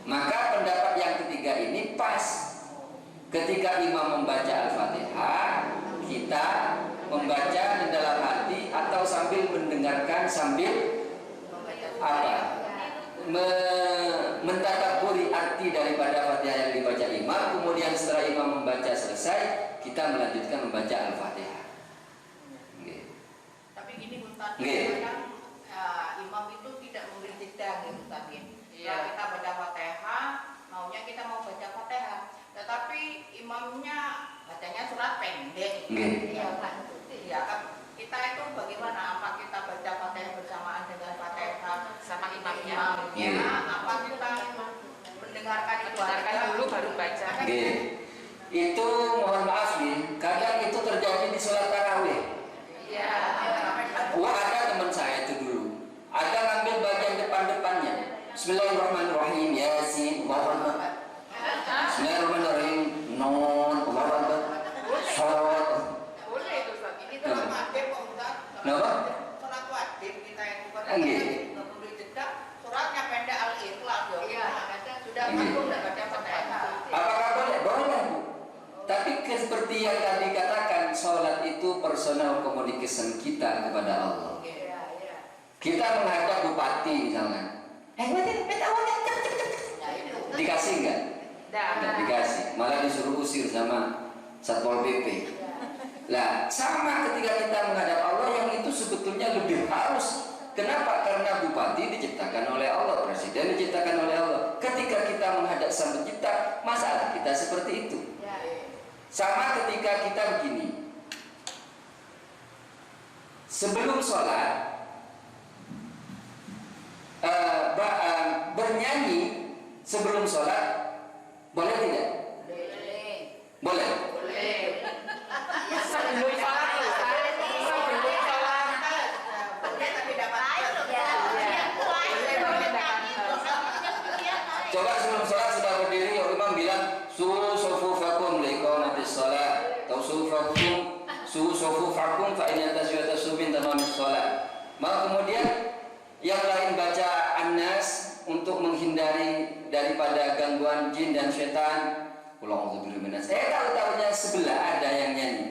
Speaker 1: Maka pendapat yang ketiga ini pas. Ketika imam membaca Al-Fatihah, kita membaca di dalam hati atau sambil mendengarkan, sambil apa? Mentadabburi arti daripada Fatihah yang dibaca imam. Kemudian setelah imam membaca selesai, kita melanjutkan membaca Al-Fatihah.
Speaker 3: Tapi gini Ustaz, kadang imam itu tidak memberi jeda gitu Ustaz. Kalau kita baca Fatihah, maunya kita mau baca Fatihah, tetapi imamnya bacanya surat pendek. Iya kan? Kita itu bagaimana? Apa kita baca Fatihah bersamaan dengan Fatihah
Speaker 2: sama imamnya?
Speaker 3: Apa kita mendengarkan
Speaker 2: dulu baru baca?
Speaker 1: Itu mohon maaf nih, kadang itu terjadi di sholat tarawih.
Speaker 2: Iya.
Speaker 1: Wah, ada teman saya itu dulu, ada ngambil bagian depan-depannya. Bismillahirrahmanirrahim, Yasin, Allahu Akbar. Bismillahirrahmanirrahim, Nun, Allahu Akbar. Sholat.
Speaker 3: Boleh itu Ustaz. Ini dalam wajib kok Ustaz.
Speaker 1: Kenapa?
Speaker 3: Sholat wajib kita yang bukan memberi jeda. Suratnya pendek Al-Ikhlas ya. Iya, sudah mampu enggak baca Fatihah.
Speaker 1: Apakah boleh? Boleh, Bu. Tapi seperti yang tadi katakan, sholat itu personal communication kita kepada Allah. Kita menghadap bupati misalnya, dikasih enggak? Tidak dikasih, malah disuruh usir sama Satpol PP. Lah, sama ketika kita menghadap Allah, yang itu sebetulnya lebih harus. Kenapa? Karena bupati diciptakan oleh Allah, presiden diciptakan oleh Allah. Ketika kita menghadap Sang Pencipta, masalah kita seperti itu. Sama ketika kita begini, sebelum sholat bernyanyi sebelum sholat boleh tidak? Boleh.
Speaker 2: Sebelum sholat
Speaker 1: Coba sebelum sholat sudah berdiri, imam bilang sufufakum liqamatis sholat atau sufufakum fa in tasyu min tamamis sholat. Maka kemudian yang lain baca An-Nas untuk menghindari daripada gangguan jin dan setan. Qul minas. Tahu-tahunya sebelah ada yang nyanyi.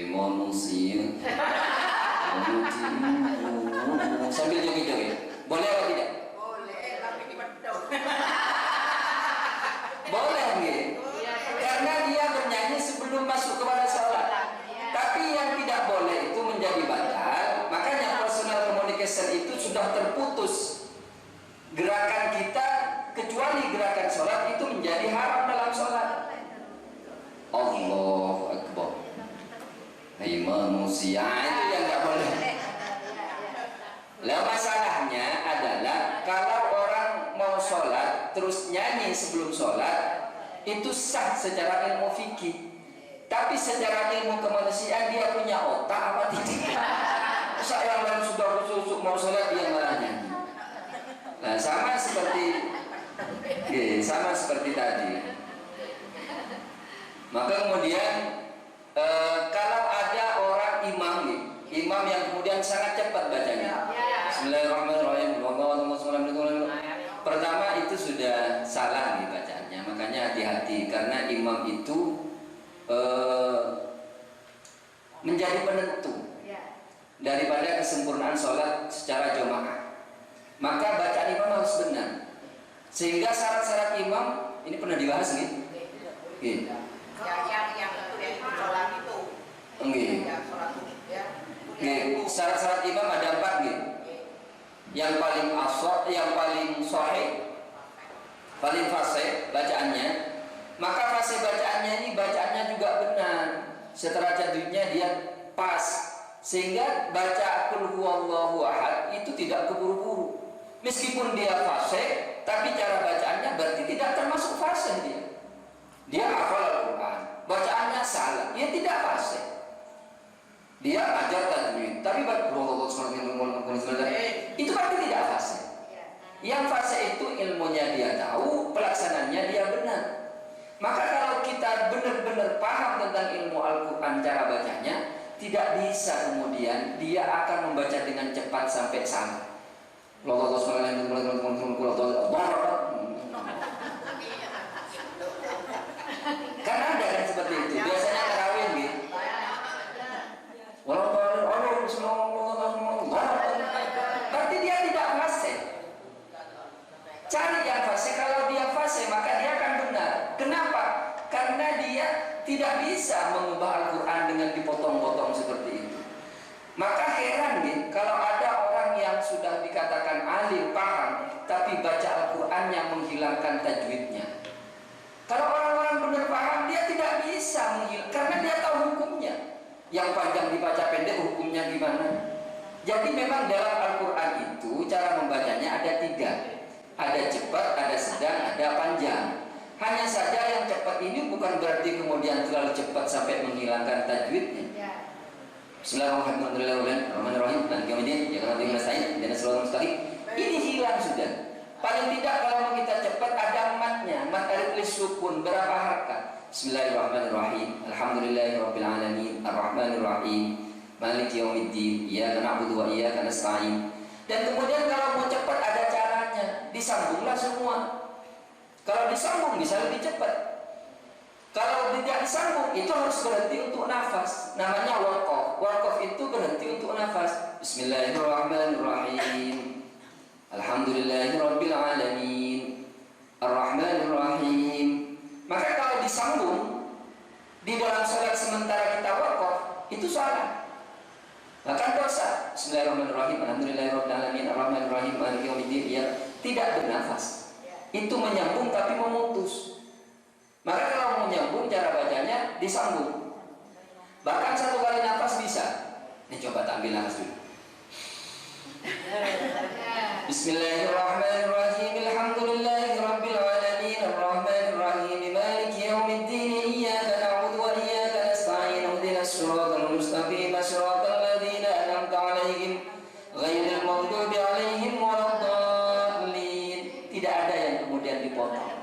Speaker 1: Manusia. Sambil joget-joget. Boleh atau tidak?
Speaker 3: Boleh, tapi dipedot.
Speaker 1: Boleh nggih? Karena dia bernyanyi sebelum masuk kepada sholat. Tapi yang tidak boleh itu menjadi batal. Makanya personal communication itu sudah terputus. Gerakan kita kecuali gerakan sholat itu menjadi haram dalam sholat. Allahu Akbar. Manusia itu yang tidak boleh. Lah masalahnya adalah kalau orang mau sholat terus nyanyi sebelum sholat, itu sah secara ilmu fikih. Tapi secara ilmu kemanusiaan dia punya otak apa tidak? Saya yang sudah khusus mau sholat dia malah nyanyi. Nah sama seperti tadi. Maka kemudian kalau ada orang imam yang kemudian sangat cepat bacanya. Bismillahirrahmanirrahim. Pertama itu itu sudah salah nih bacaannya. Makanya hati-hati, karena imam itu menjadi penentu daripada kesempurnaan sholat secara jamaah. Maka bacaan imam harus benar. Sehingga syarat-syarat imam ini pernah dibahas nih.
Speaker 3: Yang sholat itu.
Speaker 1: Syarat-syarat imam ada 4 nih. Yang paling asal, yang paling sahih, paling fasih bacaannya. Maka fasih bacaannya ini bacaannya juga benar. Setelah tajwidnya dia pas, sehingga baca qul huwallahu ahad itu tidak keburu-buru. Meskipun dia fasih, tapi cara bacaannya berarti tidak termasuk fasih dia. Dia hafal Al-Quran, bacaannya salah, dia tidak fasih. Dia ajar tajwid, tapi itu berarti tidak fasih. Yang fasih itu ilmunya dia tahu, pelaksananya dia benar. Maka kalau kita benar-benar paham tentang ilmu Al-Quran, cara bacanya, tidak bisa kemudian dia akan membaca dengan cepat sampai salah. Karena ada kan seperti itu. Biasanya tarawih gitu. Berarti dia tidak fasih. Cari yang fasih. Kalau dia fasih maka dia akan benar. Kenapa? Karena dia tidak bisa mengubah Al-Quran dengan dipotong-potong seperti itu. Maka heran nih kalau ada orang yang sudah dikatakan alim, paham, tapi baca Al-Quran yang menghilangkan tajwidnya. Kalau orang-orang benar paham, dia tidak bisa menghilangkan, karena dia tahu hukumnya. Yang panjang dibaca pendek, hukumnya gimana? Jadi memang dalam Al-Quran itu cara membacanya ada 3. Ada cepat, ada sedang, ada panjang. Hanya saja yang cepat ini bukan berarti kemudian terlalu cepat sampai menghilangkan tajwidnya. Bismillahirrahmanirrahim. Ini hilang sudah. Paling tidak kalau mau kita cepat ada matnya, mat alif sukun berapa harakat? Bismillahirrahmanirrahim. Alhamdulillahirabbil alamin, arrahmanirrahim, maliki yaumiddin, iyyaka na'budu wa iyyaka nasta'in. Dan kemudian kalau mau cepat ada caranya, disambunglah semua. Kalau disambung bisa lebih cepat. Kalau tidak disambung itu harus berhenti untuk nafas. Namanya waqaf. Waqaf itu berhenti untuk nafas. Bismillahirrahmanirrahim. Alhamdulillahirabbil alamin. Arrahmanirrahim. Maka kalau disambung di dalam salat sementara kita waqaf itu salah. Bahkan dosa. Bismillahirrahmanirrahim. Alhamdulillahirabbil alamin. Arrahmanirrahim. Maliki yaumiddin. Ya, tidak bernafas. Itu menyambung tapi memutus. Maka kalau mau nyambung cara bacanya disambung. Bahkan 1 kali nafas bisa. Ini coba tak ambil nafas dulu. Bismillahirrahmanirrahim. Alhamdulillahirabbil alamin, arrahmanirrahim, maliki yaumiddin, iyyaka na'budu wa iyyaka nasta'in, ihdinas siratal mustaqim, siratal ladzina an'amta 'alaihim, ghairil maghdubi 'alaihim waladdallin. Tidak ada yang kemudian dipotong.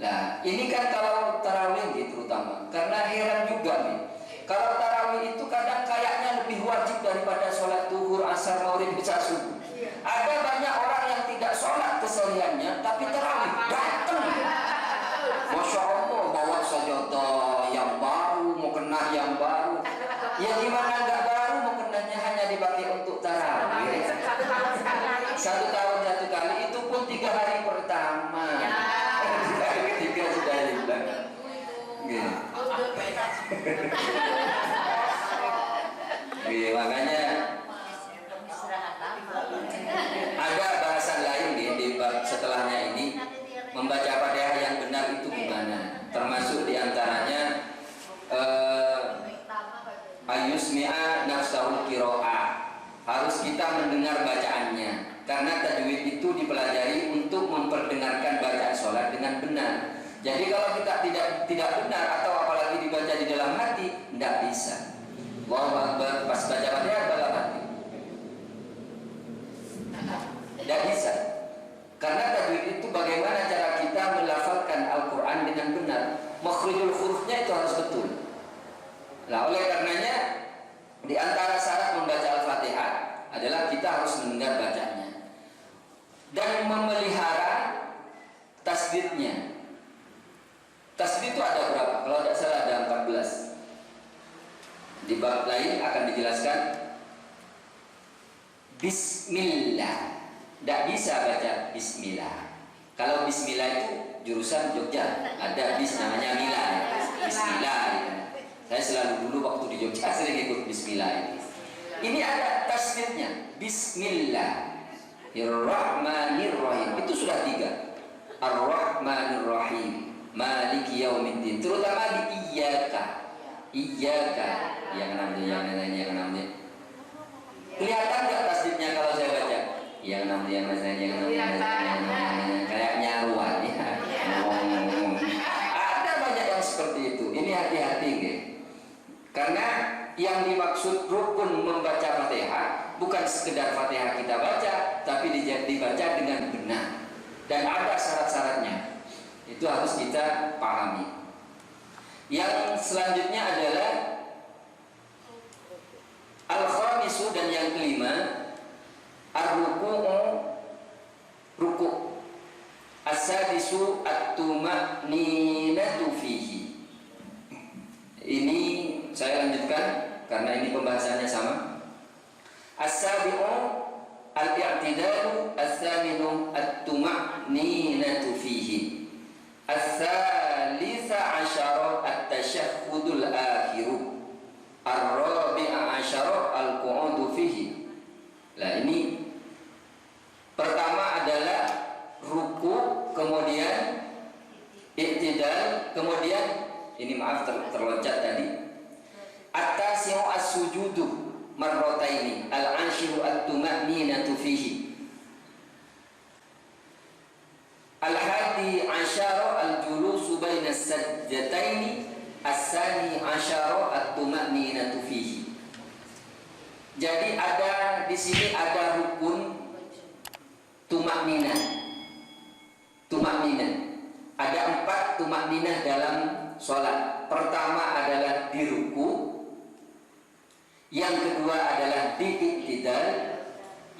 Speaker 1: Nah, ini kan kalau tarawih gitu terutama. Karena heran juga nih. Kalau tarawih itu kadang kayaknya lebih wajib daripada sholat zuhur, asar, maghrib, isya, subuh. Ada banyak orang yang tidak sholat kesehariannya, tapi tarawih datang. Masya Allah, bawa sajadah yang baru, mau kena yang baru. Ya gimana nggak baru, mau kenanya hanya dipakai untuk tarawih. 1 tahun 1 kali, itu pun 3 hari pertama. Ketiga sudah hilang. Makanya ada bahasan lain di bab setelahnya ini, membaca Fatihah yang benar itu gimana? Termasuk diantaranya ayusmi'a nafsahul qira'ah. Harus kita mendengar bacaannya, karena tajwid itu dipelajari untuk memperdengarkan bacaan sholat dengan benar. Jadi kalau kita tidak benar atau apalagi dibaca di dalam hati, tidak bisa. Allahu Akbar pas baca Fatihah dalam hati, tidak bisa. Karena tajwid itu bagaimana cara kita melafalkan Al-Quran dengan benar. Makhrijul hurufnya itu harus betul. Nah, oleh karenanya di antara syarat membaca Al-Fatihah adalah kita harus mendengar bacanya dan memelihara Di bab lain akan dijelaskan Bismillah. Tidak bisa baca Bismillah. Kalau Bismillah itu jurusan Jogja, ada bis namanya Mila. Bismillah. Saya selalu dulu waktu di Jogja sering ikut Bismillah. Ini ada tasdidnya. Bismillahirrahmanirrahim. Itu sudah 3. Ar-Rahmanir-Rahim, Maliki Yaumiddin. Terutama di iyyaka. Yang namanya. Kelihatan nggak tasdidnya kalau saya baca? Yang namanya. Kayak nyaruan ya. Ada banyak yang seperti itu. Ini hati-hati, gitu. Karena yang dimaksud rukun membaca Fatihah bukan sekedar Fatihah kita baca, tapi dibaca dengan benar. Dan ada syarat-syaratnya. Itu harus kita pahami. Yang selanjutnya adalah al-khamisu, dan yang kelima ar-ruku'u, ruku'. As-sadisu at-tuma'ninatu fihi. Ini saya lanjutkan karena ini pembahasannya sama. As-sabi'u al-i'tidalu, as-thaminu at-tuma'ninatu fihi. As-salisa asyara at-tashahhudul akhiru. Ar-rabi'a asyara al-qu'udu fihi. Nah, ini pertama adalah ruku, kemudian i'tidal, kemudian ini maaf terloncat tadi. At-tasi'u as-sujudu marrataini, al-ashiru at-tuma'ninatu fihi. Al-hadi asyara al-julusu baina as-sajdataini, as-sani asyara at-tuma'ninatu fihi. Jadi ada di sini ada rukun tuma'ninah. Ada 4 tuma'ninah dalam sholat. Pertama adalah di ruku, yang kedua adalah di i'tidal,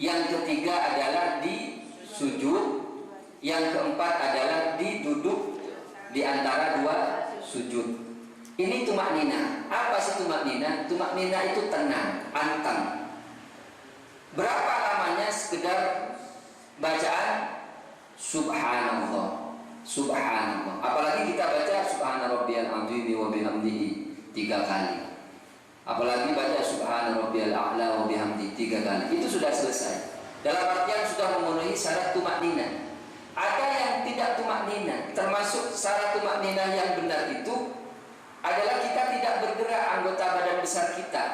Speaker 1: yang ketiga adalah di sujud, yang keempat adalah di duduk di antara 2 sujud. Ini tuma'ninah. Apa sih tuma'ninah? Tuma'ninah itu tenang, anteng. Berapa lamanya sekedar bacaan subhanallah, subhanallah. Apalagi kita baca subhana rabbiyal azim wa bihamdihi 3 kali. Apalagi baca subhana rabbiyal a'la wa bihamdihi 3 kali. Itu sudah selesai. Dalam artian sudah memenuhi syarat tuma'ninah. Ada yang tidak tuma'ninah. Termasuk syarat tuma'ninah yang benar itu adalah kita tidak bergerak anggota badan besar kita.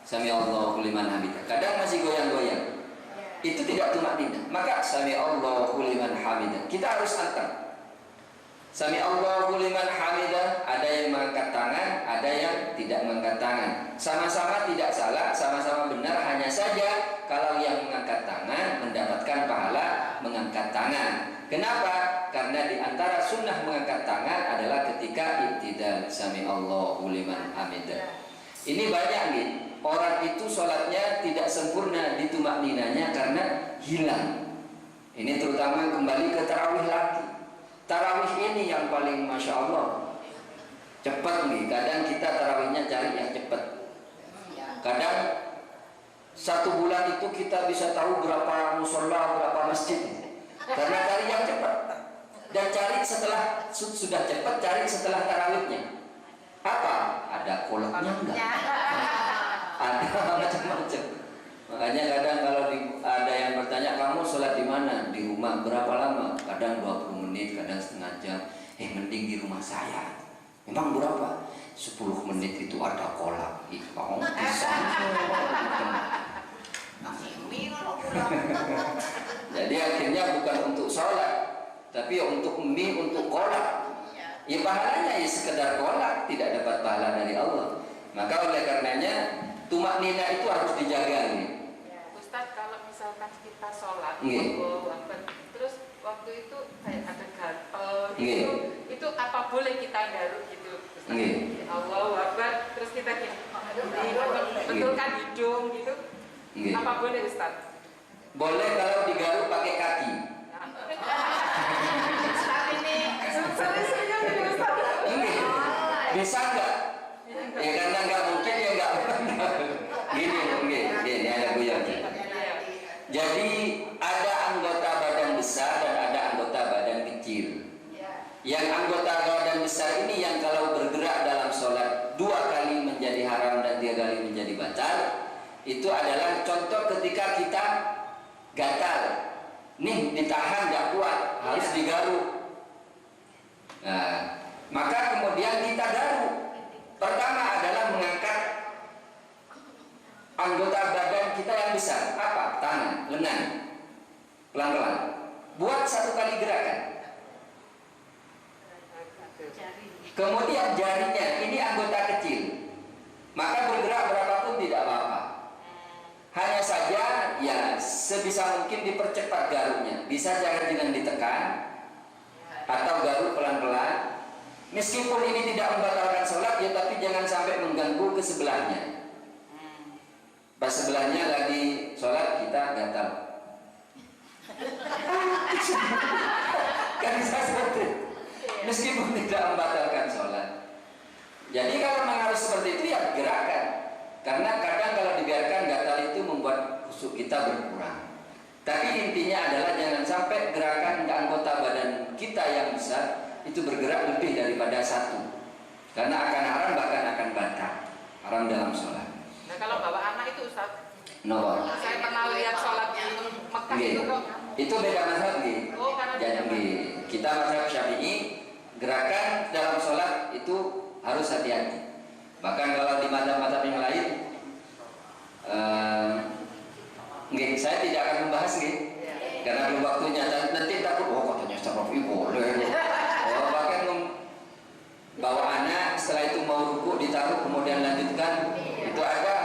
Speaker 1: Sami Allahu liman hamidah. Kadang masih goyang-goyang. Itu tidak tuma'ninah. Maka sami Allahu liman hamidah. Kita harus anteng. Sami Allahu liman hamidah. Ada yang mengangkat tangan, ada yang tidak mengangkat tangan. Sama-sama tidak salah, sama-sama benar. Hanya saja kalau yang mengangkat tangan mendapatkan pahala mengangkat tangan. Kenapa? Karena di antara sunnah mengangkat tangan adalah ketika i'tidal, sami Allahu liman hamidah. Ini banyak nih. Orang itu sholatnya tidak sempurna di tuma'ninahnya karena hilang. Ini terutama kembali ke tarawih lagi. Tarawih ini yang paling masya Allah cepat nih. Kadang kita tarawihnya cari yang cepat. Kadang 1 bulan itu kita bisa tahu berapa musola, berapa masjid. Karena cari yang cepat. Dan cari setelah sudah cepat, cari setelah tarawihnya. Apa? Ada kolaknya enggak? Ada macam-macam. Makanya kadang kalau ada yang bertanya, kamu sholat di mana? Di rumah. Berapa lama? Kadang 20 menit, kadang setengah jam. Mending di rumah saya. Memang berapa? 10 menit itu ada kolak. Oh, bisa. Jadi akhirnya bukan untuk sholat, tapi untuk mie, untuk kolak. Ya pahalanya ya sekedar kolak, tidak dapat pahala dari Allah. Maka oleh karenanya tuma'ninah itu harus dijaga nih.
Speaker 2: Ustaz, kalau misalkan kita sholat, terus waktu itu kayak ada gatel gitu, itu apa boleh kita garuk gitu? Allahu Akbar, terus kita gini, betulkan hidung gitu, apa boleh Ustaz?
Speaker 1: Boleh kalau digaruk pakai kaki. Bisa enggak? Ya karena enggak mungkin ya enggak. Yang anggota badan besar ini yang kalau bergerak dalam sholat 2 kali menjadi haram dan 3 kali menjadi batal, itu adalah contoh ketika kita gatal, nih ditahan gak kuat, harus digaruk. Nah, maka kemudian kita garuk. Pertama adalah mengangkat anggota badan kita yang besar, apa? Tangan, lengan, pelan-pelan. Buat 1 kali gerakan. Kemudian jarinya, ini anggota kecil, maka bergerak berapapun tidak apa-apa. Hanya saja ya sebisa mungkin dipercepat garuknya. Bisa jangan dengan ditekan atau garuk pelan-pelan. Meskipun ini tidak membatalkan sholat ya, tapi jangan sampai mengganggu ke sebelahnya. Pas sebelahnya lagi sholat kita gatal. Kan bisa seperti itu. Meskipun tidak membatalkan sholat. Jadi kalau memang harus seperti itu ya gerakan. Karena kadang kalau dibiarkan gatal itu membuat khusyuk kita berkurang. Tapi intinya adalah jangan sampai gerakan anggota badan kita yang besar itu bergerak lebih daripada 1. Karena akan haram bahkan akan batal. Haram dalam sholat.
Speaker 2: Nah kalau bawa anak itu Ustaz,
Speaker 1: No.
Speaker 2: saya pernah lihat sholat di Mekah itu kok.
Speaker 1: Itu beda mazhab nih.
Speaker 2: Oh, karena
Speaker 1: jadi kita mazhab Syafi'i, gerakan dalam sholat itu harus hati-hati. Bahkan kalau di mazhab-mazhab yang lain, saya tidak akan membahas karena belum waktunya. Nanti takut, katanya Ustaz Rafi boleh. Bahkan bawa anak setelah itu mau ruku ditaruh kemudian lanjutkan, itu ada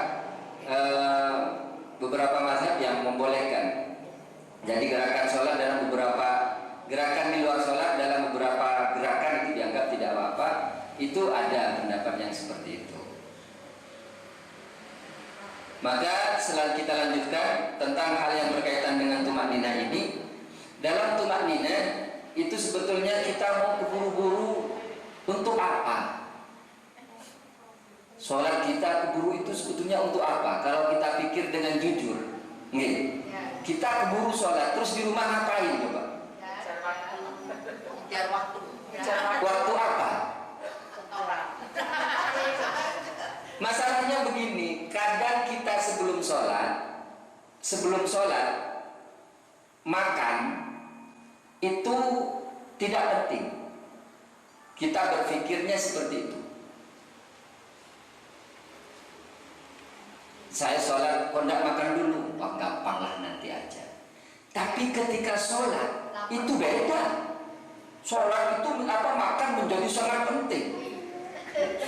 Speaker 1: beberapa mazhab yang membolehkan. Jadi gerakan sholat dalam beberapa gerakan di luar sholat dalam beberapa gerakan itu dianggap tidak apa-apa. Itu ada pendapat yang seperti itu. Maka setelah kita lanjutkan tentang hal yang berkaitan dengan tumak ninah ini. Dalam tumak ninah itu sebetulnya kita mau keburu-buru untuk apa? Sholat kita keburu itu sebetulnya untuk apa? Kalau kita pikir dengan jujur, kita keburu sholat, terus di rumah ngapain coba?
Speaker 3: Biar waktu.
Speaker 1: Waktu apa? Masalahnya begini, kadang kita sebelum sholat makan itu tidak penting. Kita berpikirnya seperti itu. Saya sholat, kok enggak makan dulu? Gampang lah nanti aja. Tapi ketika sholat itu beda. Sholat itu makan menjadi sangat penting.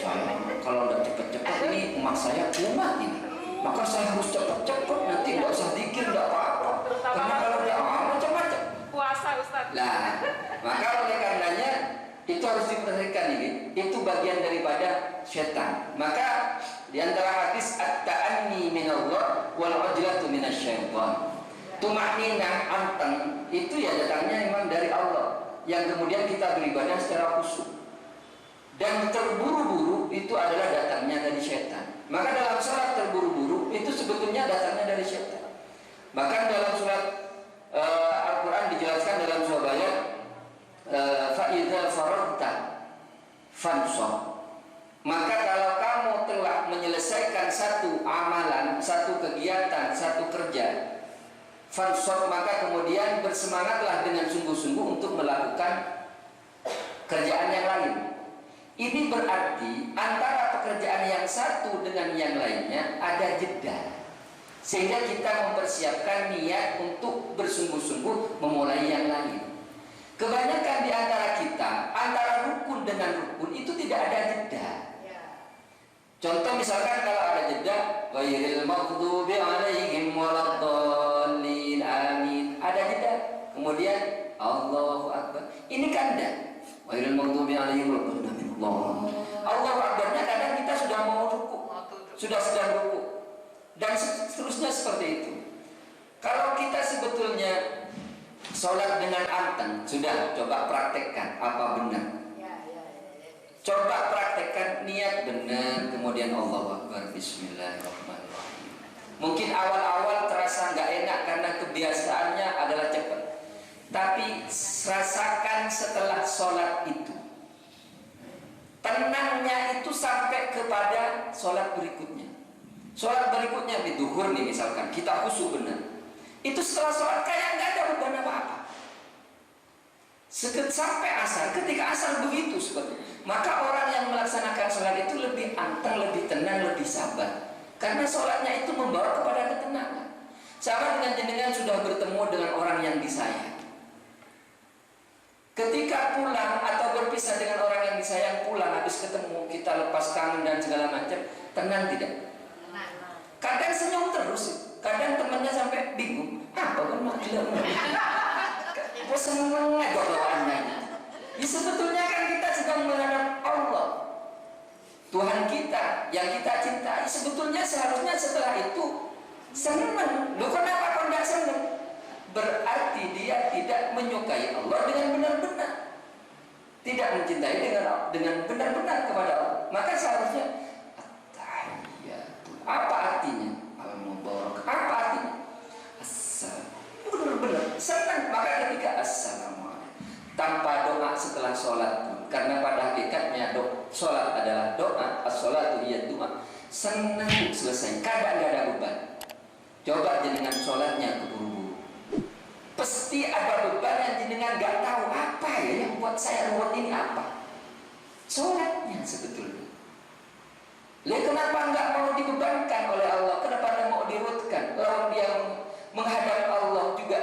Speaker 1: Saya kalau enggak cepat-cepat ini emak saya kumat ini, maka saya harus cepat-cepat, nanti enggak usah dikir, enggak apa-apa. Karena kalau dia macam-macam
Speaker 2: puasa Ustaz.
Speaker 1: Lah, maka oleh karenanya itu harus diperhatikan ini. Itu bagian daripada setan. Maka di antara hadis at-ta'anni minallah wal ujlatu minasyaitan. Tumakninah anteng itu ya datangnya memang dari Allah, yang kemudian kita beribadah secara khusyuk. Dan terburu-buru itu adalah datangnya dari setan. Maka dalam sholat terburu-buru itu sebetulnya datangnya dari setan. Bahkan dalam surat Al-Quran dijelaskan dalam surah ayat fa'idza faragta fansab. Maka kalau kamu telah menyelesaikan satu amalan, satu kegiatan, satu kerja, fansab, maka kemudian bersemangatlah dengan sungguh-sungguh untuk melakukan kerjaan yang lain. Ini berarti antara pekerjaan yang satu dengan yang lainnya ada jeda, sehingga kita mempersiapkan niat untuk bersungguh-sungguh memulai yang lain. Kebanyakan di antara kita, antara rukun dengan rukun itu tidak ada jeda. Contoh misalkan kalau ada jeda, ghairil maghdubi 'alaihim waladdallin amin. Ada jeda, kemudian Allahu Akbar. Ini kan enggak. Ghairil maghdubi 'alaihim waladdallin. Allahu Akbarnya kadang kita sudah mau ruku, sudah sedang ruku, dan seterusnya seperti itu. Kalau kita sebetulnya sholat dengan anteng, sudah coba praktekkan apa benar. Coba praktekkan niat benar, kemudian Allahu Akbar, Bismillahirrahmanirrahim. Mungkin awal-awal terasa nggak enak karena kebiasaannya adalah cepat.
Speaker 4: Tapi rasakan setelah sholat itu, tenangnya itu sampai kepada sholat berikutnya. Sholat berikutnya di duhur nih misalkan, kita khusyuk benar. Itu setelah sholat kayak nggak ada beban apa-apa. Sampai asar, ketika asar begitu seperti. Maka orang yang melaksanakan sholat itu lebih anteng, lebih tenang, lebih sabar. Karena sholatnya itu membawa kepada ketenangan. Sama dengan jenengan sudah bertemu dengan orang yang disayang. Ketika pulang atau berpisah dengan orang yang disayang, pulang habis ketemu, kita lepas kangen dan segala macam, tenang tidak? Kadang senyum terus, kadang temannya sampai bingung, apa kan maklum? Kok seneng kok bawaannya? Ya sebetulnya kan kita sedang menghadap Allah, Tuhan kita yang kita cintai. Sebetulnya seharusnya setelah itu senang. Loh kenapa kok tidak senang? Berarti dia tidak menyukai Allah dengan benar-benar, tidak mencintai dengan benar-benar kepada Allah. Maka seharusnya at-tahiyatul, apa artinya? Al-mubarak, apa artinya? Assalam, benar-benar senang. Maka ketika assalamualaikum tanpa doa setelah sholat pun, karena pada hakikatnya sholat adalah doa, as-sholatu hiya doa, senang selesai, kadang nggak ada beban. Coba jenengan sholatnya keburu-buru, pasti ada beban yang jenengan nggak tahu apa ya yang buat saya ruwet ini apa. Sholatnya sebetulnya. Lihat kenapa nggak mau dibebankan oleh Allah? Kenapa nggak mau diruwetkan? Orang dia menghadap Allah juga.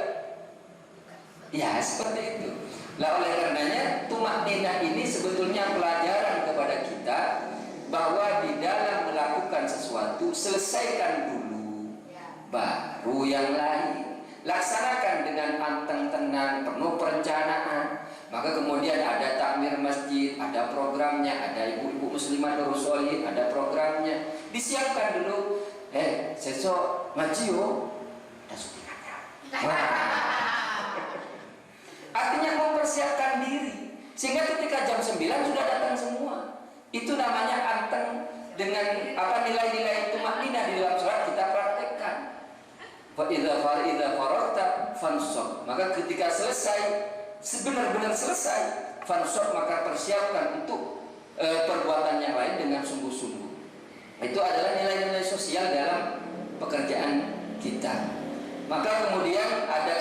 Speaker 4: Ya seperti itu. Lah oleh karenanya tumakninah ini sebetulnya pelajaran kepada kita bahwa di dalam melakukan sesuatu selesaikan dulu, baru yang lain. Laksanakan dengan anteng tenang, penuh perencanaan. Maka kemudian ada takmir masjid, ada programnya, ada ibu-ibu muslimat Nurul Sholihin, ada programnya. Disiapkan dulu. Sesok ngaji yo, ada syutingannya. Artinya mempersiapkan diri sehingga ketika jam 9 sudah datang semua. Itu namanya anteng dengan nilai-nilai tumakninah di dalam sholat kita praktekkan. Fa'idha faragta fansab. Maka ketika selesai, benar-benar selesai, fansab, maka persiapkan untuk perbuatan yang lain dengan sungguh-sungguh. Itu adalah nilai-nilai sosial dalam pekerjaan kita. Maka kemudian ada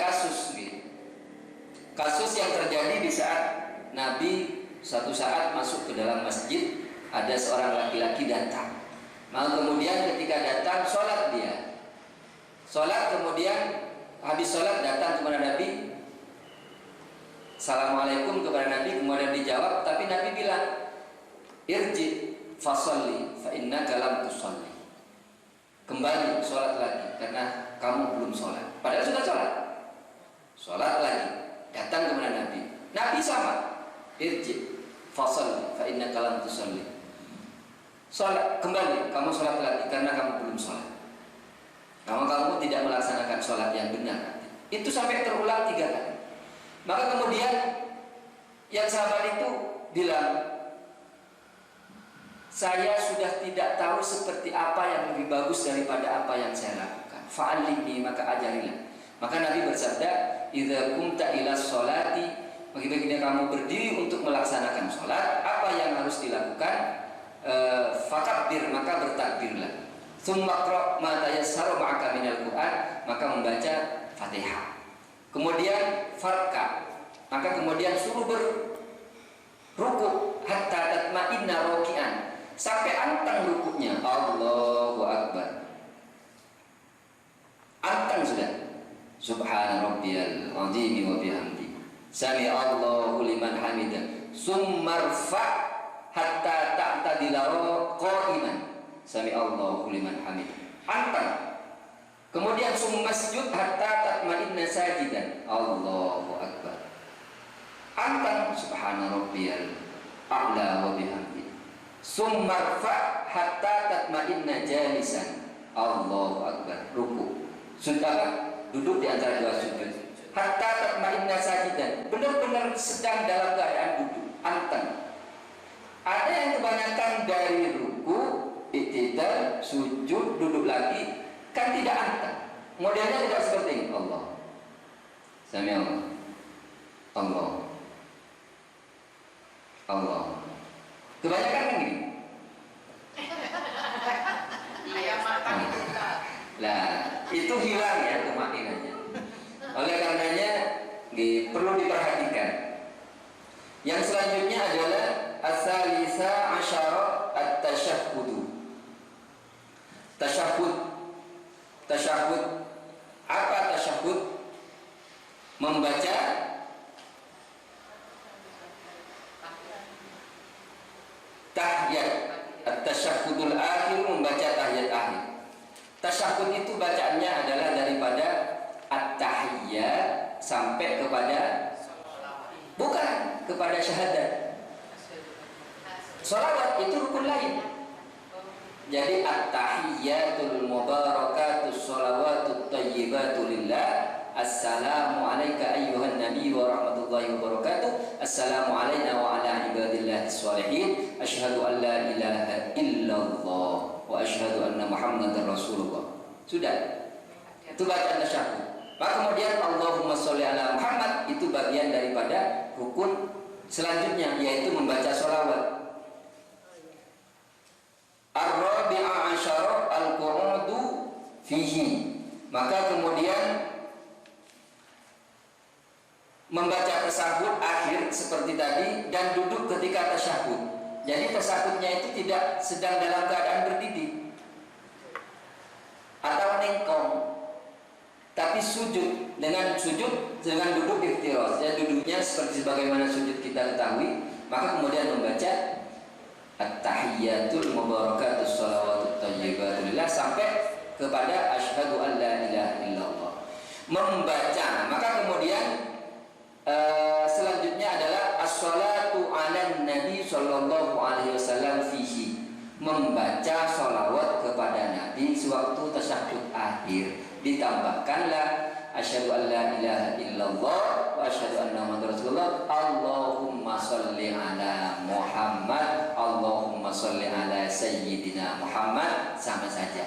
Speaker 4: kasus yang terjadi di saat Nabi suatu saat masuk ke dalam masjid. Ada seorang laki-laki datang. Maka kemudian ketika datang, sholat dia. Sholat, kemudian habis sholat datang kepada Nabi, Assalamualaikum kepada Nabi, kemudian dijawab, tapi Nabi bilang, irji fasolli fa innaka lam tusolli. Kembali sholat lagi karena kamu belum sholat. Padahal sudah sholat. Sholat lagi, datang kepada Nabi. Nabi sama, irji fasolli fa innaka lam tusolli. Sholat kembali, kamu sholat lagi karena kamu belum sholat. Kamu tidak melaksanakan sholat yang benar. Itu sampai terulang 3 kali. Maka kemudian yang sahabat itu bilang, saya sudah tidak tahu seperti apa yang lebih bagus daripada apa yang saya lakukan. Fa'allimni, maka ajarilah. Maka Nabi bersabda, idza qumta ila sholati, bagi-bagi kamu berdiri untuk melaksanakan sholat, apa yang harus dilakukan? Fakabbir, maka bertakbirlah. Tsumma qra' ma tayassaru ma'aka minal Qur'an, maka membaca Fatihah. Kemudian farka, maka kemudian suruh berrukuk hatta tatma'inna raki'an, sampai anteng rukuknya. Allahu Akbar. Anteng sudah. Subhana rabbiyal azim wa bihamdi. Sami Allahu liman hamidah. Summarfa hatta ta'tadila qa'iman. Sami Allahu liman hamid. Anteng. Kemudian summasjud hatta tatma'inna sajidan. Allahu Akbar. Anteng. Subhana rabbiyal a'la wa bihamdi. Summarfa hatta tatma'inna jalisan. Allahu Akbar. Ruku. Sudah duduk di antara 2 sujud. Hatta tatma'inna sajidan. Benar-benar sedang dalam keadaan duduk. Anteng. Ada yang kebanyakan dari ruku, iktidal, sujud, duduk lagi, kan tidak anteng. Modelnya tidak seperti ini. Allah, Sami Allah, Allah. Kebanyakan kan gini.
Speaker 3: Ayam makan itu Ustaz.
Speaker 4: Nah, itu hilang ya tumakninahnya. Oleh karenanya perlu diperhatikan. Yang selanjutnya adalah as-salisa asyara at-tasyahhudu. Tasyahhud. Apa tasyahhud? Membaca tahiyat. At-tasyahhudul akhir, membaca tahiyat akhir. Tasyahhud itu bacaannya adalah daripada at-tahiyyat sampai kepada, bukan kepada syahadat. Sholawat itu rukun lain. Jadi at-tahiyyatul mubarakatus sholawatut thayyibatu lillah. Assalamu alayka ayyuhan nabi wa rahmatullahi wa barakatuh. Assalamu alayna wa ala ibadillahis sholihin. Asyhadu an la ilaha illallah wa asyhadu anna muhammadar rasulullah. Sudah. Itu bacaan tasyahhud. Maka kemudian Allahumma sholli ala Muhammad, itu bagian daripada rukun selanjutnya, yaitu membaca sholawat. Ar-rabi'a asyara al-qu'udu fihi. Maka kemudian membaca tasyahud akhir seperti tadi dan duduk ketika tasyahud. Jadi tasyahudnya itu tidak sedang dalam keadaan berdiri atau nengkong, tapi sujud dengan duduk iftiras. Ya, duduknya seperti sebagaimana sujud kita ketahui. Maka kemudian membaca at-tahiyyatul mubarakatus sholawatut thayyibatu lillah sampai kepada asyhadu an la ilaha illallah. Membaca, maka kemudian selanjutnya adalah as-sholatu 'alan nabi sallallahu alaihi wasallam fihi. Membaca sholawat kepada Nabi sewaktu tasyahud akhir. Ditambahkanlah asyhadu an la ilaha illallah wa asyhadu anna muhammadar rasulullah. Allahumma sholli ala Muhammad, Allahumma sholli ala sayyidina Muhammad. Sama saja.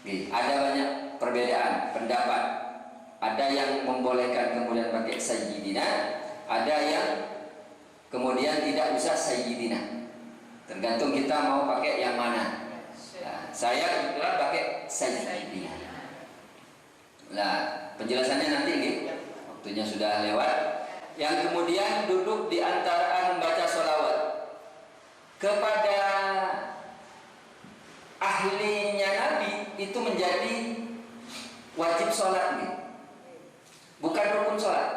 Speaker 4: Ada banyak perbedaan pendapat. Ada yang membolehkan kemudian pakai sayyidina, ada yang kemudian tidak usah sayyidina. Tergantung kita mau pakai yang mana. Nah, saya kebetulan pakai sayyidina. Nah, penjelasannya nanti nih, waktunya sudah lewat. Yang kemudian duduk di antara membaca sholawat kepada ahlinya Nabi itu menjadi wajib sholat nih. Bukan rukun sholat.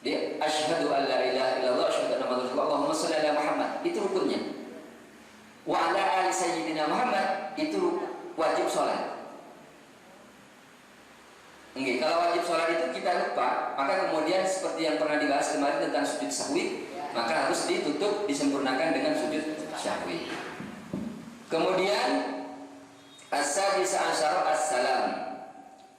Speaker 4: Dia asyhadu an la ilaha illallah asyhadu anna muhammadar rasulullah Allahumma sholli ala Muhammad, itu rukunnya. Wa ala ali sayyidina Muhammad, itu wajib sholat. Oke, kalau wajib sholat itu kita lupa, maka kemudian seperti yang pernah dibahas kemarin tentang sujud sahwi, maka harus ditutup, disempurnakan dengan sujud sahwi. Kemudian as-sadisa asyara as-salam.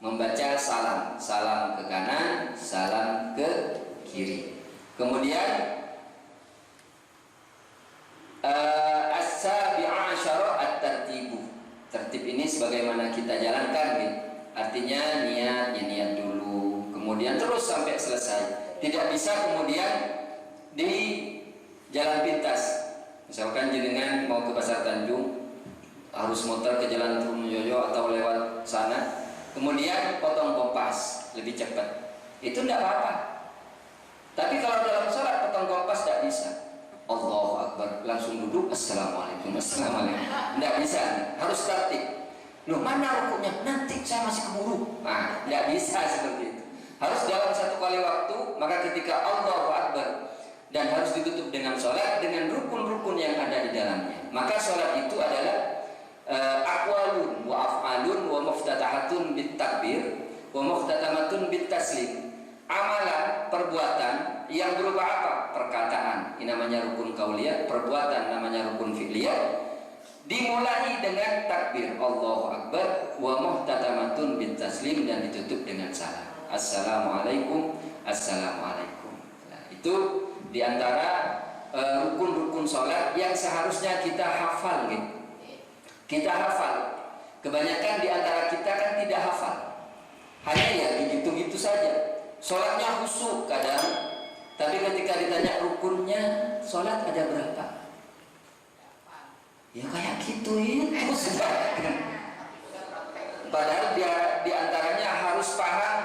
Speaker 4: Membaca salam, salam ke kanan, salam ke kiri. Kemudian as-sabi'a asyara at-tartibu. Tertib ini sebagaimana kita jalankan nih. Artinya niat dulu, kemudian terus sampai selesai. Tidak bisa kemudian di jalan pintas. Misalkan jenengan mau ke Pasar Tanjung, harus muter ke Jalan Trunojoyo atau lewat sana. Kemudian potong kompas lebih cepat, itu tidak apa-apa. Tapi kalau dalam sholat potong kompas tidak bisa. Allahu Akbar, langsung duduk, assalamualaikum, assalamualaikum. Tidak bisa, harus tertib. Loh, mana rukuknya? Nanti saya masih keburu. Nah, tidak bisa seperti itu. Harus dalam satu kali waktu. Maka ketika Allahu Akbar, dan harus ditutup dengan sholat dengan rukun-rukun yang ada di dalamnya. Maka sholat itu adalah aqwalun wa af'alun wa muftatahatun bit takbir wa muftatamatun bit taslim. Amalan, perbuatan yang berupa apa? Perkataan, ini namanya rukun qauliyah. Perbuatan namanya rukun fi'liyah. Dimulai dengan takbir Allahu Akbar wa muhtatamatun bit taslim, dan ditutup dengan salam. Assalamualaikum, assalamualaikum. Nah, itu diantara rukun-rukun sholat yang seharusnya kita hafal gitu. Kita hafal. Kebanyakan di antara kita kan tidak hafal. Hanya ya begitu-gitu saja. sholatnya khusyuk kadang, tapi ketika ditanya rukunnya sholat ada berapa? Ya kayak gitu itu sudah. Padahal dia diantaranya harus paham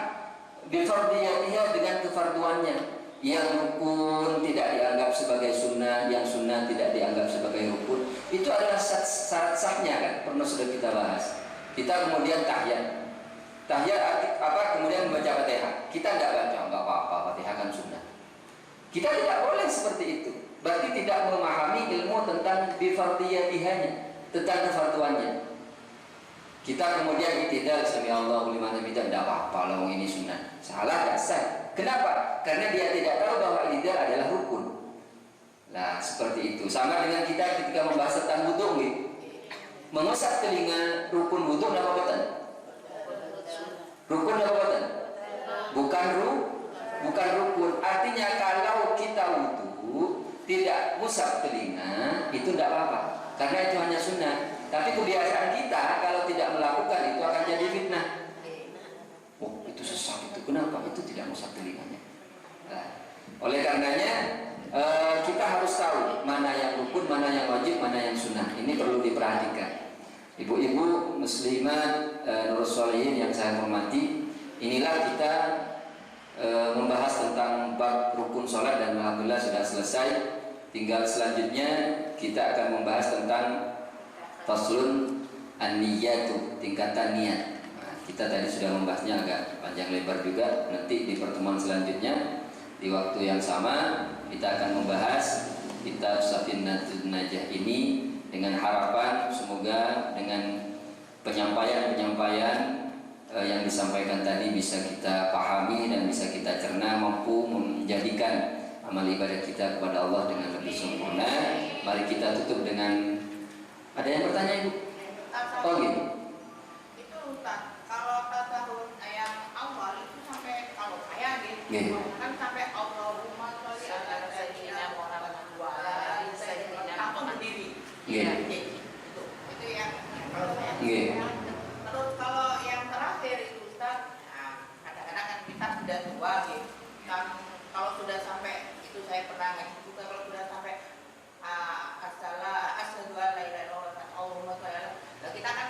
Speaker 4: bifardiyatihnya dengan kefarduannya. Yang rukun tidak dianggap sebagai sunnah, yang sunnah tidak dianggap sebagai rukun. Itu adalah syarat sahnya kan, pernah sudah kita bahas. Kita kemudian tahiyat. Tahiyat apa? Kemudian membaca Fatihah. Kita tidak baca, enggak apa-apa, Fatihah kan sunnah. Kita tidak boleh seperti itu. Berarti tidak memahami ilmu tentang bifardiyatihnya, tentang kefarduannya. Kita kemudian itidal sami Allahu liman hamidah, tidak apa-apa lah ini sunnah. Salah tidak sah. Kenapa? Karena dia tidak tahu bahwa itidal adalah rukun. Nah, seperti itu. Sama dengan kita ketika membahas tentang wudu, mengusap telinga rukun wudu apa bukan? Rukun apa bukan? Bukan rukun. Artinya kalau kita wudu tidak ngusap telinga itu tidak apa-apa. Karena itu hanya sunnah. Tapi kebiasaan kita kalau tidak melakukan itu akan jadi fitnah. Oh, itu sesak itu. Kenapa? Itu tidak ngusap telinganya. Nah, oleh karenanya kita harus tahu mana yang rukun, mana yang wajib, mana yang sunnah. Ini perlu diperhatikan. Ibu-ibu muslimat nurul sholihin yang saya hormati, inilah kita membahas tentang bab rukun sholat dan alhamdulillah sudah selesai. Tinggal selanjutnya kita akan membahas tentang faslun an-niyatu, tingkatan niat. Nah, kita tadi sudah membahasnya agak panjang lebar juga. Nanti di pertemuan selanjutnya di waktu yang sama kita akan membahas kitab Safinatun Najah ini dengan harapan semoga dengan penyampaian-penyampaian yang disampaikan tadi bisa kita pahami dan bisa kita cerna, mampu menjadikan amal ibadah kita kepada Allah dengan lebih sempurna. Mari kita tutup dengan, ada yang bertanya Ibu? Oh gitu.
Speaker 3: Itu Ustaz, kalau tasawuf yang awal itu sampai kalau saya gitu, kan sampai Allahumma sholli ala sayyidina Muhammad wa ala sayyidina Muhammad berdiri. Iya. Itu yang terus kalau yang terakhir itu Ustaz, kadang-kadang kan kita sudah tua gitu. Kan kalau sudah sampai itu saya pernah ngaji juga, kalau sudah sampai asyhadu an la ilaha illallah Allahumma sholli ala, kita kan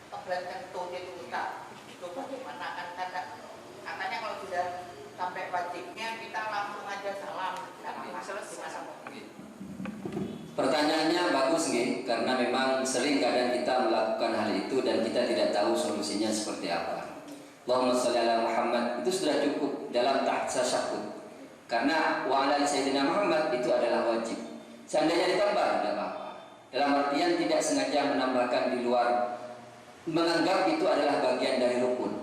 Speaker 3: kebelankan tauhid itu Ustaz. Itu bagaimana kan katanya kalau sudah sampai wajibnya kita langsung aja salam.
Speaker 4: Pertanyaannya bagus nih, karena memang sering kadang kita melakukan hal itu dan kita tidak tahu solusinya seperti apa. Allahumma sholli ala Muhammad itu sudah cukup dalam tasyahud. Karena wa ala sayyidina Muhammad itu adalah wajib. Seandainya ditambah tidak apa-apa. Dalam artian tidak sengaja menambahkan di luar, menganggap itu adalah bagian dari rukun.